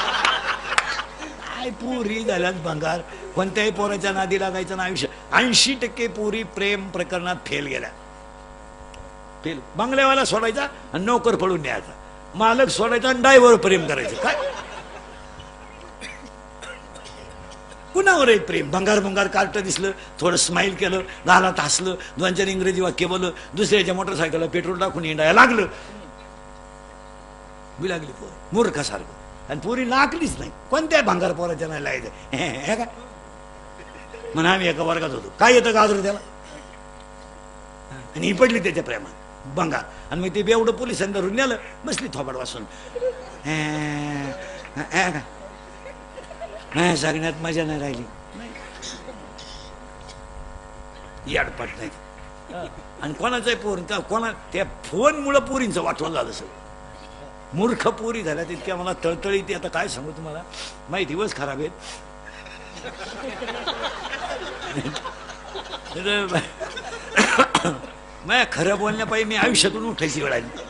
काय. पुरी झाल्यात भंगार. कोणत्याही पोराच्या नादी लागायचं ना. आयुष्य 80% पुरी प्रेम प्रकरणात फेल गेल्या. फेल. बंगल्यावाला सोडायचा आणि नोकर पळून न्यायचा, मालक सोडायचा आणि ड्रायव्हर प्रेम करायचं. काय कुणावर आहे प्रेम? भंगार कार्ट दिसलं, थोडं स्माईल केलं, गालात हसलं, 2-4 इंग्रजी वाक्य बोललं, दुसऱ्याच्या मोटरसायकलला पेट्रोल टाकून हिंडायला लागलं. बी लागली पोर मूर्खासारखं. आणि पोरी नाकलीच नाही. कोणत्या भंगार पोराच्या नाही लायचं हे काय म्हणा. आम्ही एका वर्गात होतो. काय येतं गाजर त्याला. आणि ही पडली त्याच्या प्रेमात भंगार. आणि मग ते बेवडं पोलिसांनी धरून नेलं, बसली थोबाड वासून. नाही जगण्यात मजा नाही राहिली. याडपाट नाही. आणि कोणाचाही पोर कोणा त्या फोनमुळं पोरींचं वाटवलं झालं सगळं. मूर्ख पोरी झाल्या तितक्या मला तळतळी. ती आता काय सांगू तुम्हाला, माझे दिवस खराब आहेत. माझ्या खरं बोलण्यापायी मी आयुष्यातून उठायची वेळ आली.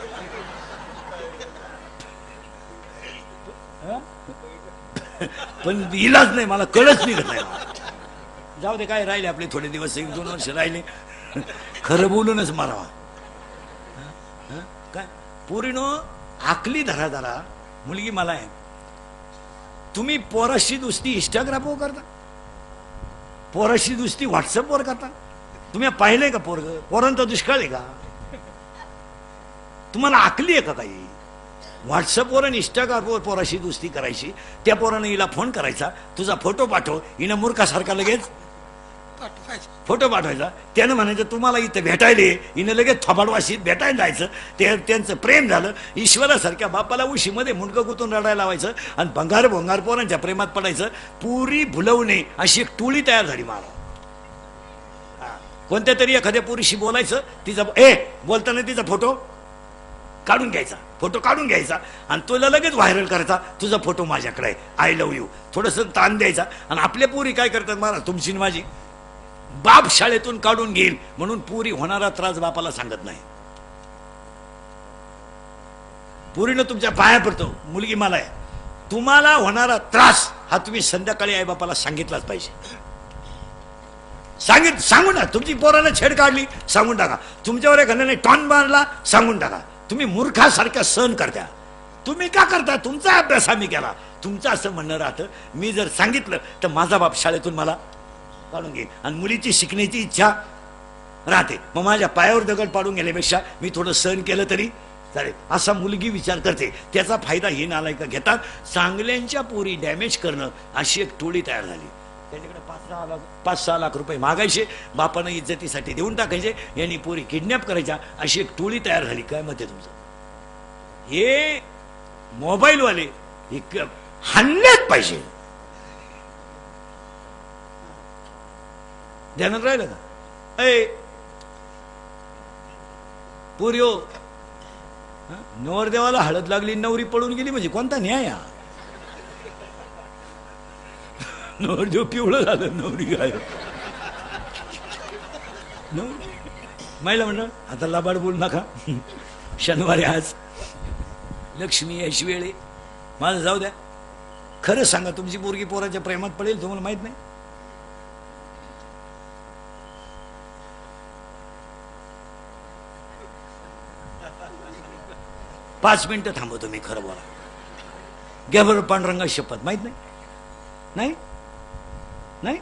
पण इलाज नाही, मला कळच निघत नाही. जाऊ दे काय राहिले आपले थोडे दिवस, 1-2 वर्ष राहिले. खरं बोलूनच मारावा. काय पोरीनो आकली धरा. मुलगी मला आहे. तुम्ही पोराशी दुसती इंस्टाग्रामवर करता, पोराशी दुसती व्हॉट्सअपवर करता. तुम्ही पाहिलंय का पोरांचा दुष्काळ आहे का? तुम्हाला आकली आहे का काही? व्हॉट्सअपवर आणि इंस्टाग्रामवर पोराशी दुसती करायची. त्या पोरानं हिला फोन करायचा, तुझा फोटो पाठव. हिनं मूर्खासारखा लगेच फोटो पाठवायचा. त्यानं म्हणायचं तुम्हाला इथं भेटायला, हिनं लगेच थोबाडवाशीत भेटायला जायचं. त्यांचं प्रेम झालं. ईश्वरासारख्या बापाला उशीमध्ये मुंडकं गुतून रडायला लावायचं आणि भंगार पोरांच्या प्रेमात पडायचं. पुरी भुलवणे अशी एक टोळी तयार झाली. मला कोणत्या तरी एखाद्या पुरीशी बोलायचं, तिचा बोलताना तिचा फोटो काढून घ्यायचा आणि तुला लगेच व्हायरल करायचा. तुझा फोटो माझ्याकडे आहे, आय लव्ह यू. थोडंसं ताण द्यायचा. आणि आपल्या पुरी काय करतात मला, तुमची माझी बाप शाळेतून काढून घेईल म्हणून पुरी होणारा त्रास बापाला सांगत नाही. पोरीनं तुमच्या पाया पडतो, मुलगी मला आहे. तुम्हाला होणारा त्रास हा तुम्ही संध्याकाळी आईबापाला सांगितलाच पाहिजे. सांगून टाका. तुमची पोरानं छेड काढली, सांगून टाका. तुमच्यावर एखाद्याने टॉन मारला, सांगून टाका. तुम्ही मूर्खासारख्या सहन करता. तुम्ही का करता? तुमचा अभ्यास आम्ही केला. तुमचं असं म्हणणं राहतं, मी जर सांगितलं तर माझा बाप शाळेतून मला काढून घेईल, आणि मुलीची शिकण्याची इच्छा राहते. मग माझ्या पायावर दगड पाडून गेल्यापेक्षा मी थोडं सहन केलं तरी चालेल, असा मुलगी विचार करते. त्याचा फायदा हे नालायक घेतात. चांगल्यांच्या पोरी डॅमेज करणं अशी एक टोळी तयार झाली. त्याच्याकडे 5-6 लाख रुपये मागायचे, बापानं इज्जतीसाठी देऊन टाकायचे, यांनी पोरी किडनॅप करायच्या, अशी एक टोळी तयार झाली. काय मत आहे तुमचं? हे मोबाईलवाले हाणलेच पाहिजे. ध्यानात राहिलं का? पोरियो, नवरदेवाला हळद लागली, नवरी पळून गेली म्हणजे कोणता न्याय हा? नवरदेव पिवळं झालं, नवरी गायब. महिला म्हणलं आता लबाड बोलू नका, शनिवारी आज लक्ष्मी यायची वेळ आहे, माझं जाऊ द्या. खरं सांगा, तुमची पोरगी पोराच्या प्रेमात पडेल तुम्हाला माहित नाही? पाच मिनिटं थांबवतो मी, खरं बोला. घ्या बरं पांडुरंगा शपथ, माहित नाही? नाही नाही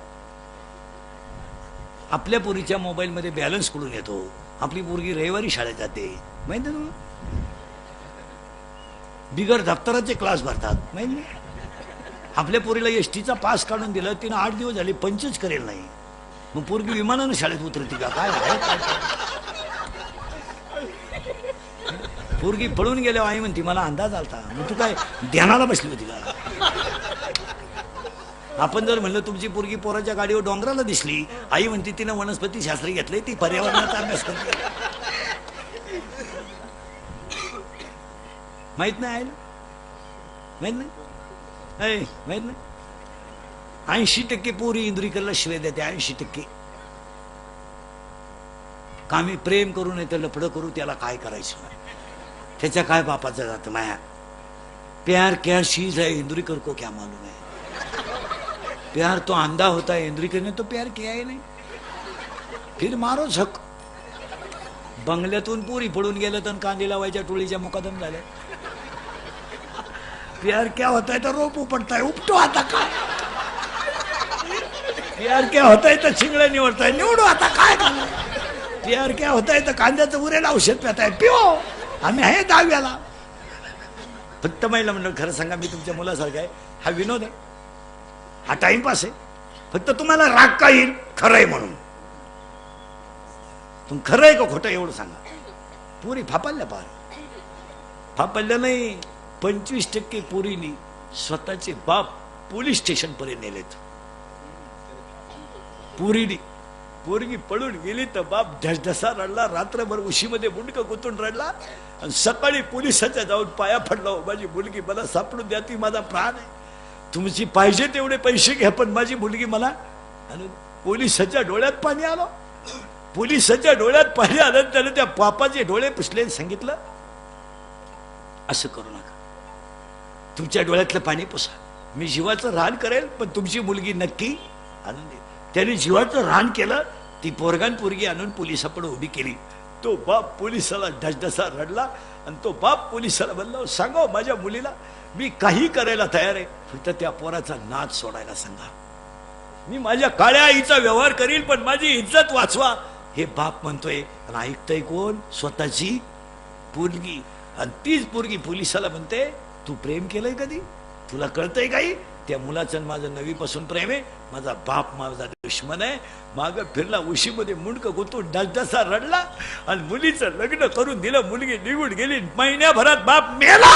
आपल्या पोरीच्या मोबाईलमध्ये बॅलन्स कुठून येतो? आपली पोरगी रविवारी शाळेत जाते, माहित नाही तुम्हाला? बिगर दप्तराचे क्लास भरतात, माहित नाही? आपल्या पोरीला एसटीचा पास काढून दिला, तिनं 8 दिवस झाले पंचच करेल नाही. मग पोरगी विमानानं शाळेत उतरते का? काय पोरगी पळून गेल्यावर आई म्हणती मला अंदाज आलता. मग तू काय ध्यानाला बसली होती का? आपण जर म्हणलं तुमची पोरगी पोराच्या गाडीवर डोंगराला दिसली, आई म्हणती तिनं वनस्पती शास्त्र घेतले, ती पर्यावरणाचा अभ्यास करते. माहित नाही आईला? माहित नाही? माहित नाही? 80% पोरी इंद्रिकरला शिवाय देते. 80%. का मी प्रेम करू नये तर लफडं करू, त्याला काय करायचं? त्याच्या काय बापाचं जातं माया? प्यार क्या चीज है इंद्रिकर को क्या मालूम है? प्यार तो अंधा होता है, इंद्रिकर ने तो प्यार किया ही नहीं. फिर मारो झक. बंगल्यातून पोरी पडून गेलं तर कांदी लावायच्या टोळीच्या मुकादम झाल्या. प्यार क्या होता है तो रोप उपटताय, उपटो आता काय? प्यार क्या होता है तर चिंगड्या निवडताय, निवडू आता काय? प्यार क्या होता है तर कांद्याचं उरेल औषध पिताय, पिओ. आम्ही आहे 10व्याला. फक्त महिला म्हणलं खरं सांगा, मी तुमच्या मुलासारखा आहे. हा विनोद आहे, हा टाइमपास आहे. फक्त तुम्हाला राग का येईल खरं आहे म्हणून. तुम खरं आहे का खोटं एवढं सांगा. पुरी फापल्या, पार फापल्या नाही. 25% पोरीनी स्वतःचे बाप पोलीस स्टेशन पर्यंत नेलेत. पोरगी पळून गेली तर बाप ढसढसा रडला, रात्रभर उशीमध्ये मुंडकं गुंतून रडला, आणि सकाळी पोलिसाच्या जाऊन पाया पडला, माझी मुलगी मला सापडून द्या, ती माझा प्राण आहे. तुमची पाहिजे तेवढे पैसे घ्या, पण माझी मुलगी मला. आणि पोलिसाच्या डोळ्यात पाणी आलं. पोलिसाच्या डोळ्यात पाणी आलं, त्याने त्या बापाचे डोळे पुसले, सांगितलं असं करू नका, तुमच्या डोळ्यातलं पाणी पुसा. मी जीवाचं रान करेल, पण तुमची मुलगी नक्की आणून दे. त्याने जीवाचं रान केलं. ती पोरगी आणून पोलिसापुढे उभी केली. तो बाप पोलिसाला ढसढसा रडला, आणि तो बाप पोलिसाला म्हणला, सांगा माझ्या मुलीला मी काही करायला तयार आहे, फक्त त्या पोराचा नाद सोडायला सांगा. मी माझ्या काळ्या आईचा व्यवहार करील, पण माझी इज्जत वाचवा. हे बाप म्हणतोय, आणि ऐकतय कोण? स्वतःची पोरगी. आणि तीच पोरगी पोलिसाला म्हणते, तू प्रेम केलंय कधी? तुला कळतंय काही? त्या मुलाचं माझं नवीपासून प्रेम आहे. माझा बाप माझा दुश्मन आहे. माग फिरला, उशीमध्ये मुंडकं गुंतून ढसढसा रडला, आणि मुलीचं लग्न करून दिलं. मुलगी निघून गेली. महिन्याभरात बाप मेला.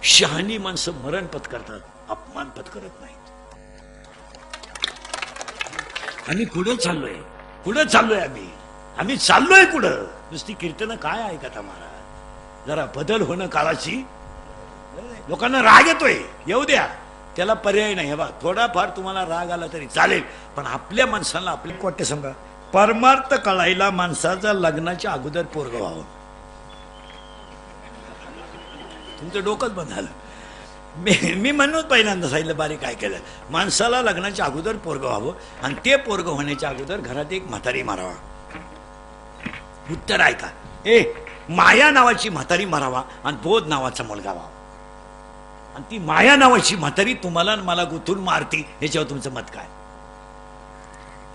शहाणी माणसं मरण पत्करतात, अपमान पत्करत नाहीत. आम्ही पुढे चाललोय, आम्ही चाललोय पुढं. नुसती कीर्तन काय ऐकत आम्हाला? जरा बदल होणं काळाची. लोकांना राग येतोय, येऊ द्या, त्याला पर्याय नाही. हे बा, थोडाफार तुम्हाला राग आला तरी चालेल, पण आपल्या माणसाला आपले वाटते सांगा, परमार्थ कळायला माणसाचा लग्नाच्या अगोदर पोरग व्हावं. तुमचं डोकंच बंद झालं. मी म्हणून पहिल्यांदा सांगितलं बारीक काय केलं. माणसाला लग्नाच्या अगोदर पोरग व्हावं आणि ते पोरग होण्याच्या अगोदर घरात एक म्हातारी मारावा. उत्तर ऐका. माया नावाची म्हातारी मारावा आणि बोध नावाचा मुलगा व्हावा. आणि ती माया नावाची म्हातारी तुम्हाला आणि मला गुंतून मारती, याच्यावर तुमचं मत काय?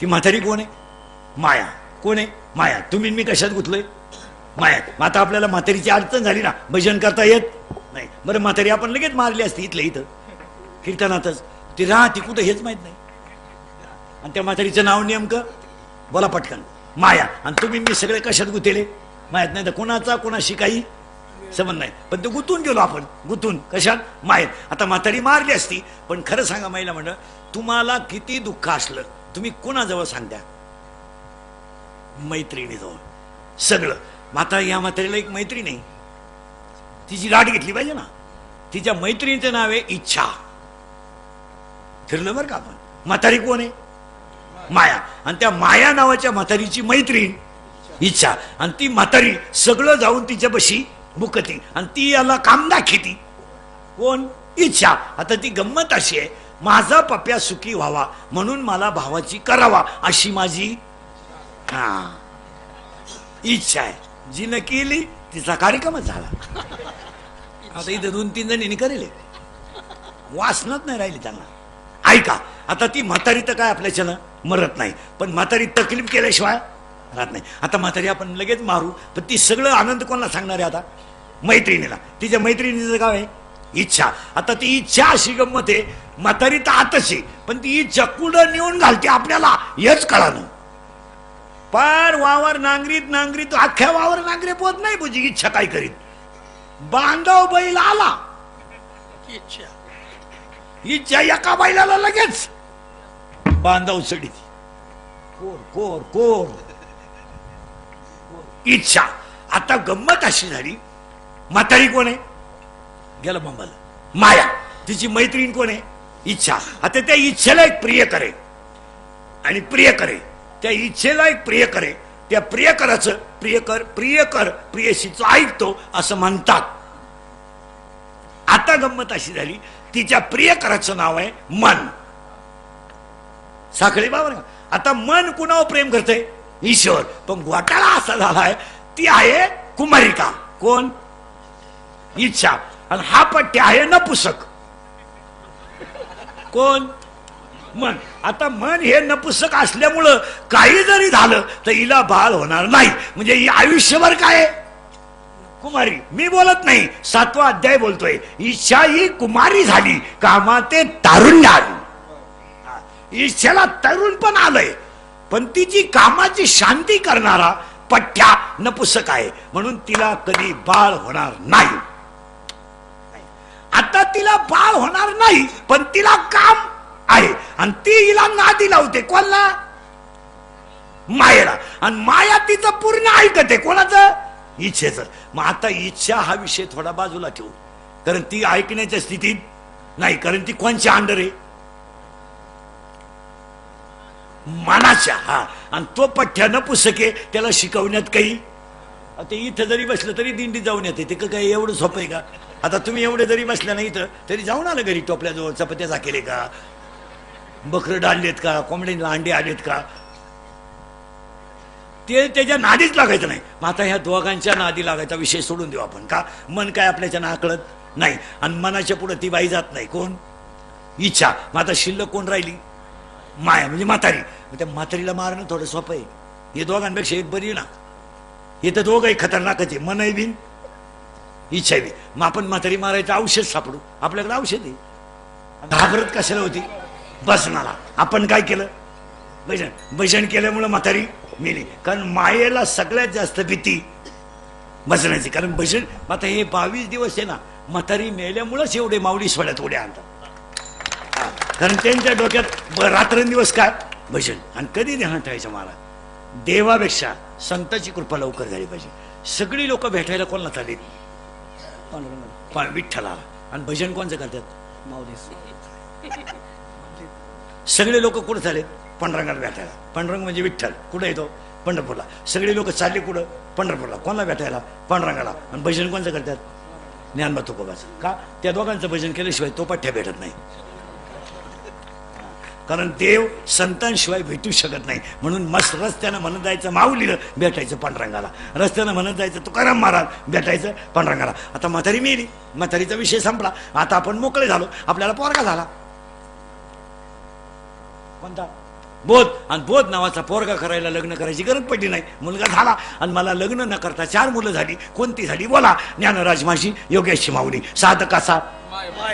ती म्हातारी कोण आहे? माया. कोण आहे? माया. तुम्ही मी कशात गुंतलोय? माया. आता आपल्याला म्हातारीची अडचण झाली ना, भजन करता येत नाही. बरं, म्हातारी आपण लगेच मारली असती इथल्या इथं कीर्तनातच. ती राहती कुठं हेच माहित नाही. आणि त्या म्हातारीचं नाव नेमकं बोला पटकन. माया. आणि तुम्ही मी सगळे कशात गुंतले माहित नाही. तर कोणाचा कोणाशी काही संबंध नाही, पण ते गुंतून गेलो आपण. गुंतून कशात? मायेत. आता म्हातारी मारली असती, पण खरं सांगा महिला म्हणलं, तुम्हाला किती दुःख असलं तुम्ही कोणाजवळ सांगत्या? मैत्रिणीजवळ सगळं. आता या म्हातारीला एक मैत्रीण आहे, तिची गाठ घेतली पाहिजे ना. तिच्या मैत्रिणीचं नाव आहे इच्छा. फिरलं बरं का आपण. म्हातारी कोण आहे? माया. आणि त्या माया नावाच्या म्हातारीची मैत्रीण इच्छा. आणि ती म्हातारी सगळं जाऊन तिच्यापाशी मुकती आणि ती याला काम दाखवती. कोण? इच्छा. आता ती गंमत अशी आहे, माझा पप्प्या सुखी व्हावा म्हणून मला भावाची करावा अशी माझी इच्छा आहे. जिनं केली तिचा कार्यक्रमच झाला. आता इथं 2-3 जणींनी करेल, वासनात नाही राहिली त्यांना. ऐका, आता ती म्हातारी तर काय आपल्याच्यानं मरत नाही, पण म्हातारी तकलीफ केल्याशिवाय राहत नाही. आता म्हातारी आपण लगेच मारू, पण ती सगळं आनंद कोणाला सांगणार आहे? आता मैत्रिणीला. तिच्या मैत्रिणीचं गाव आहे इच्छा. आता ती इच्छा अशी गंमत आहे, म्हातारी तर आताच आहे, पण ती इच्छा कुठं नेऊन घालते आपल्याला हेच कळालं. पार वावर नांगरीत अख्ख्या वावर नांगरे पोत नाही बुजी. इच्छा काय करीत? बांधव बैल आला, इच्छा एका बैलाला लगेच बांधव चढी. कोर कोर कोर इच्छा. आता गंमत अशी झाली, म्हातारी कोण आहे? गेला बंबाला. माया. तिची मैत्रीण कोण आहे? इच्छा. आता त्या इच्छेला एक प्रिय करे आणि प्रिय करे, त्या इच्छेला एक प्रिय करे, त्या प्रियकराचं प्रियकर प्रियशीचं ऐकतो असं म्हणतात. आता गंमत अशी झाली, तिच्या प्रियकराचं नाव आहे मन. साखळी बाबर. आता मन कुणावर प्रेम करते? ईश्वर. पण घोटाळा असा झालाय, ती आहे कुमारिका. कोण? इच्छा. आणि हा पट्टी आहे नपुसक. कोण? मन. आता मन हे नपुसक असल्यामुळं काही जरी झालं तर हिला बाळ होणार नाही, म्हणजे ही आयुष्यभर काय कुमारी. मी बोलत नाही, 7वा अध्याय बोलतोय. इच्छा ही कुमारी झाली, कामाते तारुण्य आली. इच्छेला तरुण पण आलंय, पण तिची कामाची शांती करणारा पठ्ठ्या नपुसक आहे, म्हणून तिला कधी बाळ होणार नाही. आता तिला बाळ होणार नाही, पण तिला काम आहे आणि ती हिला नादी लावते. कोणाला? मायेला. आणि माया तिचं पूर्ण ऐकते. कोणाचं? इच्छेचं. मग आता इच्छा हा विषय थोडा बाजूला ठेवू, कारण ती ऐकण्याच्या स्थितीत नाही, कारण ती कोणच्या अंडर आहे? मनाच्या. हा. आणि तो पठ्ठ्या नपुसके, त्याला शिकवण्यात काही. आता इथं जरी बसलं तरी दिंडी जाऊन येते. ते काही एवढं सोपं आहे का? आता तुम्ही एवढे जरी बसल्या नाही इथं तरी जाऊन आलं घरी, टोपल्याजवळ चपात्या झाकेले का, बकरं डाळलेत का, कोंबडीला अंडे आलेत का, ते त्याच्या नादीच लागायचं नाही. मग आता ह्या दोघांच्या नादी लागायचा विषय सोडून देऊ आपण. का? मन काय आपल्याच्या नाकळत नाही, आणि मनाच्या पुढे ती बाई जात नाही. कोण? इच्छा. मग आता शिल्लक कोण राहिली? माया, म्हणजे म्हातारी. मग त्या म्हातारीला मारणं थोडं सोपं आहे. हे दोघांपेक्षा एक बरी ना. हे तर दोघंही खतरनाकच आहे, मन आहे बिन इच्छा बी. मग आपण म्हातारी मारायचं औषध सापडू, आपल्याकडे औषध आहे. घाबरत कशाला होती? बसनाला. आपण काय केलं? भजन केल्यामुळं म्हातारी मेली. कारण मायेला सगळ्यात जास्त भीती बसण्याची. कारण भजन आता हे 22 दिवस आहे ना, म्हातारी मेल्यामुळंच एवढे माऊली सोड्यात उड्या आणतात. कारण त्यांच्या डोक्यात रात्रंदिवस काय भजन. आणि कधी ध्यानात ठेवायचं मला, देवापेक्षा संतांची कृपा लवकर झाली पाहिजे. सगळी लोक भेटायला कोणाला चालेल? विठ्ठलाला. आणि भजन कोणचं करतात? माऊली. सगळे लोक कुठं झाले? पांडुरंगाला भेटायला. पांडुरंग म्हणजे विठ्ठल. कुठे येतो? पंढरपूरला. सगळे लोक चालले कुठं? पंढरपूरला. कोणाला भेटायला? पांडुरंगाला. आणि भजन कोणचं करतात? ज्ञानबा तुकोबाचं. का? त्या दोघांचं भजन केल्याशिवाय तो पठ्ठ्या भेटत नाही. कारण देव संतांशिवाय भेटू शकत नाही. म्हणून मस्त रस्त्यानं म्हणत जायचं माऊलीला, भेटायचं पांडुरंगाला. रस्त्यानं म्हणत जायचं तुकाराम महाराज, भेटायचं पांडुरंगाला. आता म्हातारी मेली, म्हातारीचा विषय संपला. आता आपण मोकळे झालो. आपल्याला पोरगा झाला. कोणता? बोध. आणि बोध नावाचा पोरगा करायला लग्न करायची गरज पडली नाही. मुलगा झाला आणि मला लग्न न करता 4 मुलं झाली. कोणती झाली? बोला. ज्ञानराज माझी योगेशची माऊली, साधकाचा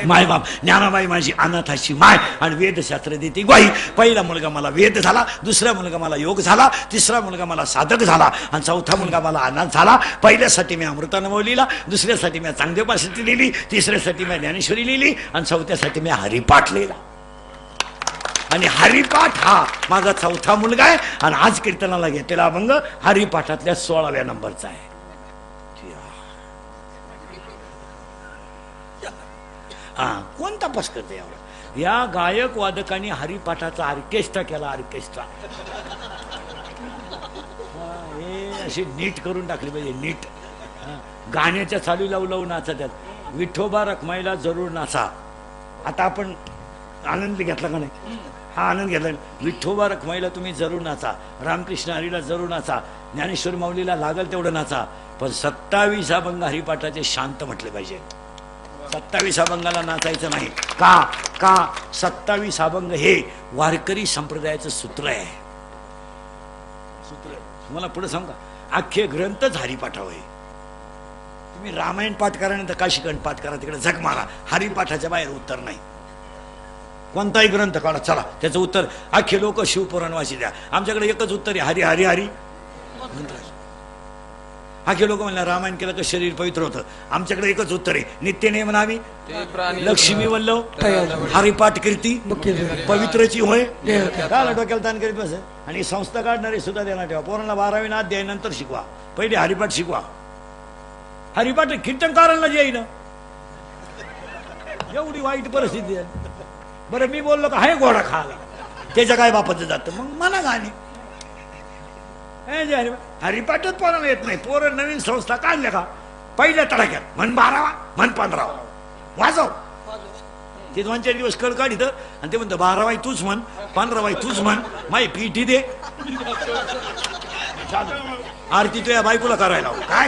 मायबाप, ज्ञानाबाई माझी अनाथाची माय, आणि वेदशास्त्र देते ग्वाही. पहिला मुलगा मला वेद झाला, दुसरा मुलगा मला योग झाला, तिसरा मुलगा मला साधक झाला, आणि चौथा मुलगा मला अनाथ झाला. पहिल्यासाठी मी अमृतानुभव लिहिला, दुसऱ्यासाठी मी चांगदेवपाशी लिहिली, तिसऱ्यासाठी मी ज्ञानेश्वरी लिहिली, आणि चौथ्यासाठी मी हरिपाठ लिहिला. आणि हरिपाठ हा माझा चौथा मुलगा आहे. आणि आज कीर्तनाला घेतलेला अभंग हरिपाठातल्या 16व्या नंबरचा आहे. हा, कोण तपास करते यावर? या गायक वादकांनी हरिपाठाचा ऑर्केस्ट्रा केला. ऑर्केस्ट्रा हे अशी नीट करून टाकली पाहिजे. नीट गाण्याच्या चालू लावू लावू नाचा. त्यात विठोबा रखमाईला जरूर नाचा. आता आपण आनंद घेतला का नाही? हा आनंद घेतला. विठोबा रखमाईला तुम्ही जरूर नाचा, रामकृष्ण हरीला जरूर नाचा, ज्ञानेश्वर माऊलीला लागल तेवढं नाचा. पण 27 अभंग हरिपाठाचे शांत म्हटले पाहिजे. 27 अभंगाला नाचायचं नाही. का? का? 27 अभंग हे वारकरी संप्रदायाचं सूत्र आहे. सूत्र तुम्हाला पुढे सांगा. अख्खे ग्रंथच हरिपाठावर आहे. तुम्ही रामायण पाठ करा नाही तर काशीखंड पाठ करा, तिकडे झक मारा. हरिपाठाच्या बाहेर उत्तर नाही. कोणताही ग्रंथ काढा, चला त्याचं उत्तर. अख्खे लोक शिवपुराण वाची द्या. आमच्याकडे एकच उत्तर आहे, हरी हरी हरी. अख्खे लोक म्हणलं रामायण केलं का शरीर पवित्र होतं. आमच्याकडे एकच उत्तर आहे, नित्य नेम नामी लक्ष्मी वल्लव हरिपाठ कीर्ती पवित्रची होय. काय डोक्याला ताण करीत बस. आणि संस्था काढणारे सुद्धा देणार ठेवा. पोरांना 12वी ना अध्याय नंतर शिकवा, पहिले हरिपाठ शिकवा. हरिपाठ कीर्तनकारांना जे येईन. एवढी वाईट परिस्थिती आहे. बरं मी बोललो का हाय घोडा खाला, त्याच्या काय बापाचं जातं. मग म्हणा गाणे. हरिपाठच पोरांना येत नाही. पोरं नवीन संस्था काढल्या का पहिल्या तडाख्यात म्हण 12वा म्हण 15वा वाजव. ते 2-4 दिवस कळ काढित आणि ते म्हणतं 12वाई तूच म्हण, 15वाई तूच म्हण, माई पीठी दे. आरती तुझ्या बायकोला करायला काय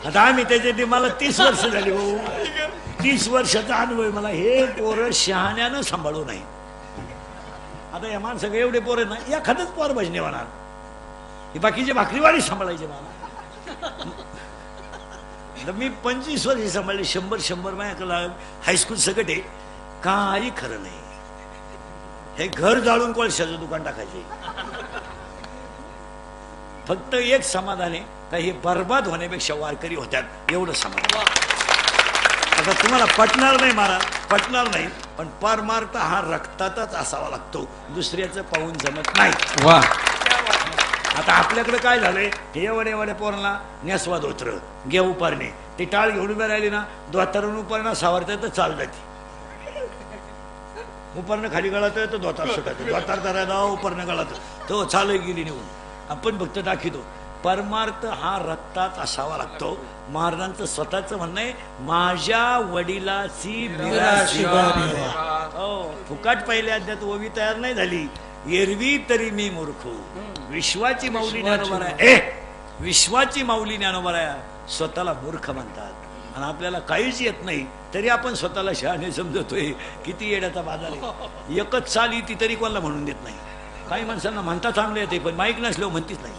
आता आम्ही त्याच्यात. मला 30 वर्ष झाली हो. 30 वर्षाचा अनुभव मला. हे पोरं शहाण्यानं सांभाळू नाही. आता या माणसं एवढे पोरं ना, एखादंच पोर भजने होणार. ही बाकीचे भाकरीवाडी सांभाळायचे मला. मी 25 वर्ष सांभाळले. 100 माझ्याकडे हायस्कूल सकट आहे. काही खरं नाही. हे घर जाळून कोळशाचं दुकान टाकायचे. फक्त एक समाधान आहे का हे बर्बाद होण्यापेक्षा वारकरी होत्यात, एवढं समाधान. आता तुम्हाला पटणार नाही महाराज, पटणार नाही, पण परमार्थ हा रक्तातच असावा लागतो. दुसऱ्याचं पाहून जमत नाही. वा. आता आपल्याकडे काय झालंय, हे एवढ्या पोरांना नेसवा धोत्र घे उपारणे. ती टाळ घेऊन उभे राहिली ना, द्वातारून उपरणं सावरता तर चाल जाते. उपरणं खाली गळात तर धोतार सुटत, धोतार धरायला उपरणं गळात तो चालही गेली निघून. आपण फक्त दाखवतो. परमार्थ हा रक्तात असावा लागतो. महाराजांचं स्वतःचं म्हणणं आहे, माझ्या वडिलाची फुकाट पहिल्या अध्यात ओवी तयार नाही झाली. एरवी तरी मी मूर्ख. विश्वाची माऊली ज्ञानोबा आहे. विश्वाची माऊली ज्ञानोबा आहे. स्वतःला मूर्ख म्हणतात आणि आपल्याला काहीच येत नाही तरी आपण स्वतःला शहाणे समजतोय. किती येड्याचा बाजार आहे. एकच चाल येते तरी कोणाला म्हणून देत नाही. काही माणसांना म्हणता चांगलं येते पण माईक नसल्यावर म्हणतीच नाही.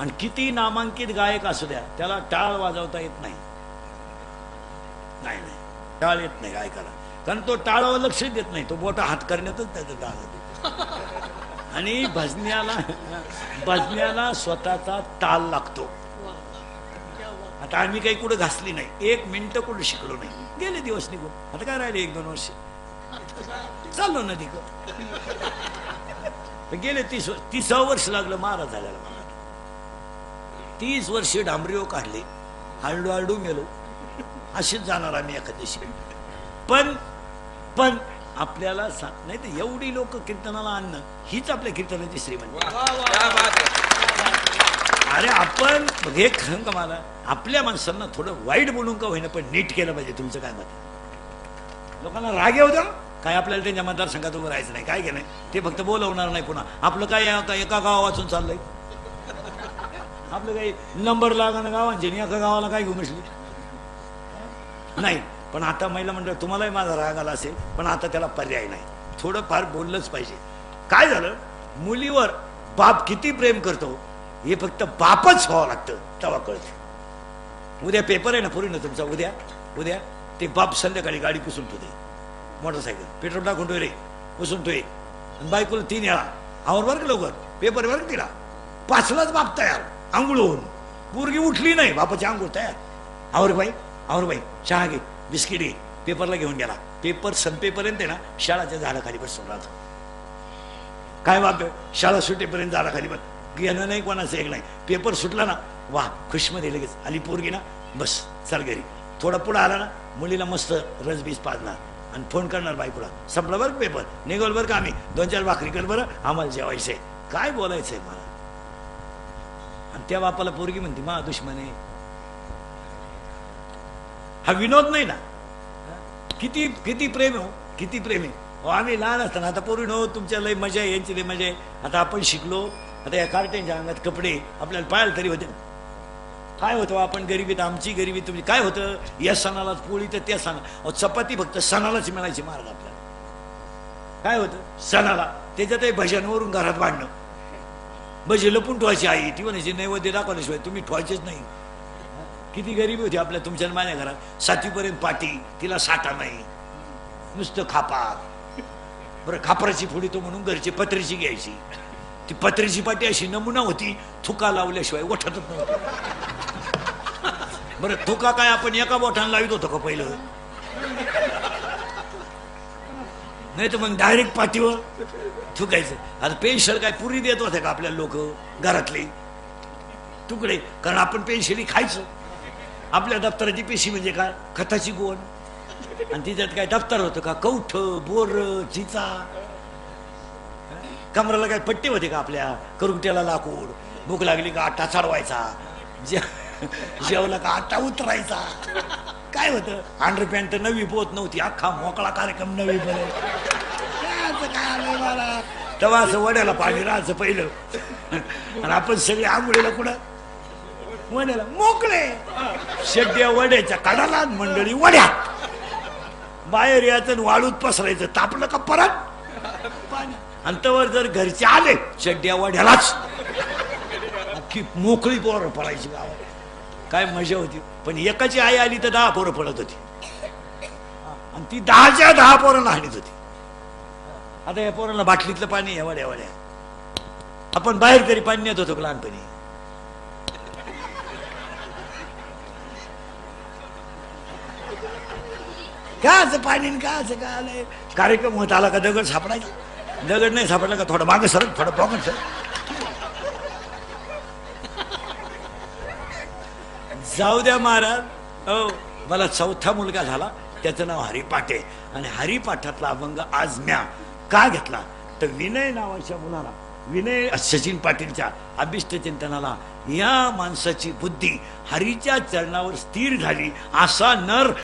आणि किती नामांकित गायक असू द्या, त्याला टाळ वाजवता येत नाही. नाही टाळ येत नाही गायकाला, कारण तो टाळावर लक्ष देत नाही. तो बोटा हात करण्यातच त्याचं टाळ होते. आणि भजन्याला स्वतःचा ताल लागतो. आता आम्ही काही कुठं घासली नाही, 1 मिनिट कुठं शिकलो नाही. गेले दिवस निघून. आता काय राहिले 1-2 वर्ष चाललो ना तिकडं. गेले 30 वर्ष लागलं महाराज झाल्याला. मला 30 वर्षे डांबरीओ काढले, हळूहळू मेलो. अशीच जाणार आम्ही एखाद्याशी. पण आपल्याला नाही तर एवढी लोक कीर्तनाला आणणं हीच आपल्या कीर्तनाची श्रीमंती. अरे आपण हे खरं का मला आपल्या माणसांना थोडं वाईट बोलून का होईना पण नीट केलं पाहिजे. तुमचं काय मत? लोकांना राग येऊ द्या काय, आपल्याला त्यांच्या मतदारसंघात उभं राहायचं नाही, काय केलं ते फक्त बोलवणार नाही पुन्हा. आपलं काय आता एका गावा वाचून चाललंय, आपलं काही नंबर लागणं गावांचे आणि एका गावाला काय घेऊ मिसली नाही. पण आता महिला मंडळ तुम्हालाही माझा राग आला असेल पण आता त्याला पर्याय नाही, थोडं फार बोललंच पाहिजे. काय झालं, मुलीवर बाप किती प्रेम करतो हे फक्त बापच व्हावं लागतं तेव्हा कळतं. उद्या पेपर आहे ना पूर्ण तुमचा, उद्या ते बाप संध्याकाळी गाडी पुसून ठेवते, मोटरसायकल पेट्रोल टाकून ठेव रे पुसून ठेवे आणि बायकोला 3 वेळा आवर बर का लवकर पेपर वर तिला 5लाच बाप तयार आंघोळ होऊन. पोरगी उठली नाही बापाची आंघोळ तयार, आवर बाई चहा घे बिस्किट घे, पेपरला घेऊन गेला. पेपर संपेपर्यंत आहे ना शाळाच्या झाडाखाली बसून राहतो. काय बाप शाळा सुटेपर्यंत झाडाखाली बस घेणं नाही कोणाचं एक नाही. पेपर सुटला ना वा खुशमध्ये लगेच आली पोरगी ना बस चल घरी. थोडा पुढं आला ना मुलीला मस्त रसबीज पाजणार आणि फोन करणार बायकोला, संपला बरं पेपर निघाल बरं का, आम्ही 2-4 भाकरी कर बरं आम्हाला जेवायचंय. काय बोलायचंय मला. आणि त्या बापाला पोरगी म्हणते मा दुश्मन आहे. हा विनोद नाही ना. किती किती प्रेम हो, किती प्रेम आहे. आम्ही लहान असताना आता पोरी हो तुमच्या लय मजा आहे, यांची लय मजा आहे. आता आपण शिकलो, आता या कार्टेनच्या अंगात कपडे आपल्याला पाहायला तरी होते. काय होतं आपण गरिबीत, आमची गरिबी तुमची. काय होतं या सणालाच पोळी तर त्या सणा चपाती फक्त सणालाच मिळायची मार्ग आपल्याला. काय होतं सणाला त्याच्यातही भजनवरून घरात भांडणं, भजी लपून ठेवायची आई, ती म्हणायची नैवेद्य दाखवल्याशिवाय तुम्ही ठेवायचेच नाही. किती गरिबी होती आपल्या तुमच्या माझ्या घरात. 7वीपर्यंत पाटी, तिला साठा नाही, नुसतं खापार. बरं खापराची फोडी तो म्हणून घरची पत्रीची घ्यायची. ती पत्रीची पाटी अशी नमुना होती, थुका लावल्याशिवाय उठतच नव्हती. बरं थुका काय आपण एका बोटाने लावित होतो का पहिलं, नाही तर मग डायरेक्ट पाठीवर थुकायचं. आता पेन्शन काय पुरी देत होते का आपल्याला लोक घरातले तुकडे, कारण आपण पेन्शिली खायचं. आपल्या दप्तराची पेशी म्हणजे काय खताची गोण, आणि तिच्यात काय दप्तर होतं का कौठ बोर चिचा. कमराला काय पट्टे होते का आपल्या, करुट्याला लाकूड, भूक लागली का आटा चढवायचा, जेवला का आटा उतरायचा. काय होतं अंडरपॅन्ट तर नवी पोत नव्हती, अख्खा मोकळा कार्यक्रम नवी बोल. मला तेव्हा असं वड्याला पाणी राहायचं पहिलं, आणि आपण सगळे आंघोळीला कुठं वड्याला मोकळे, शेड्या वड्याच्या कडाला मंडळी वड्यात, बाहेर यायचं वाळूत पसरायचं, तापलं का परत पाणी. अंतवर जर घरचे आले शेड्या वड्यालाच अख्खी मोकळी पोरं पडायची गावात. काय मजा होती. पण एकाची आई आली तर 10 पोरं पडत होती, आणि ती 10च्या 10 पोरांना हाणीत होती. आता या पोरांना बाटलीतलं पाणी एवढ्या एवढ्या, आपण बाहेर तरी पाणी नेत होतो लहानपणी. काच पाणी काच का आलंय. कार्यक्रम होत आला का दगड सापडायचा, दगड नाही सापडला का थोडं मागे सरक थोडं पॉकेट सर. जाऊ द्या महाराज. हो मला 4था मुलगा झाला, त्याचं नाव हरिपाठ आहे. आणि हरिपाठातला अभंग आज म्या का घेतला तर विनय नावाच्या मुलाला, विनय सचिन पाटीलच्या अभिष्ट चिंतनाला या माणसाची बुद्धी हरीच्या चरणावर स्थिर झाली. असा नर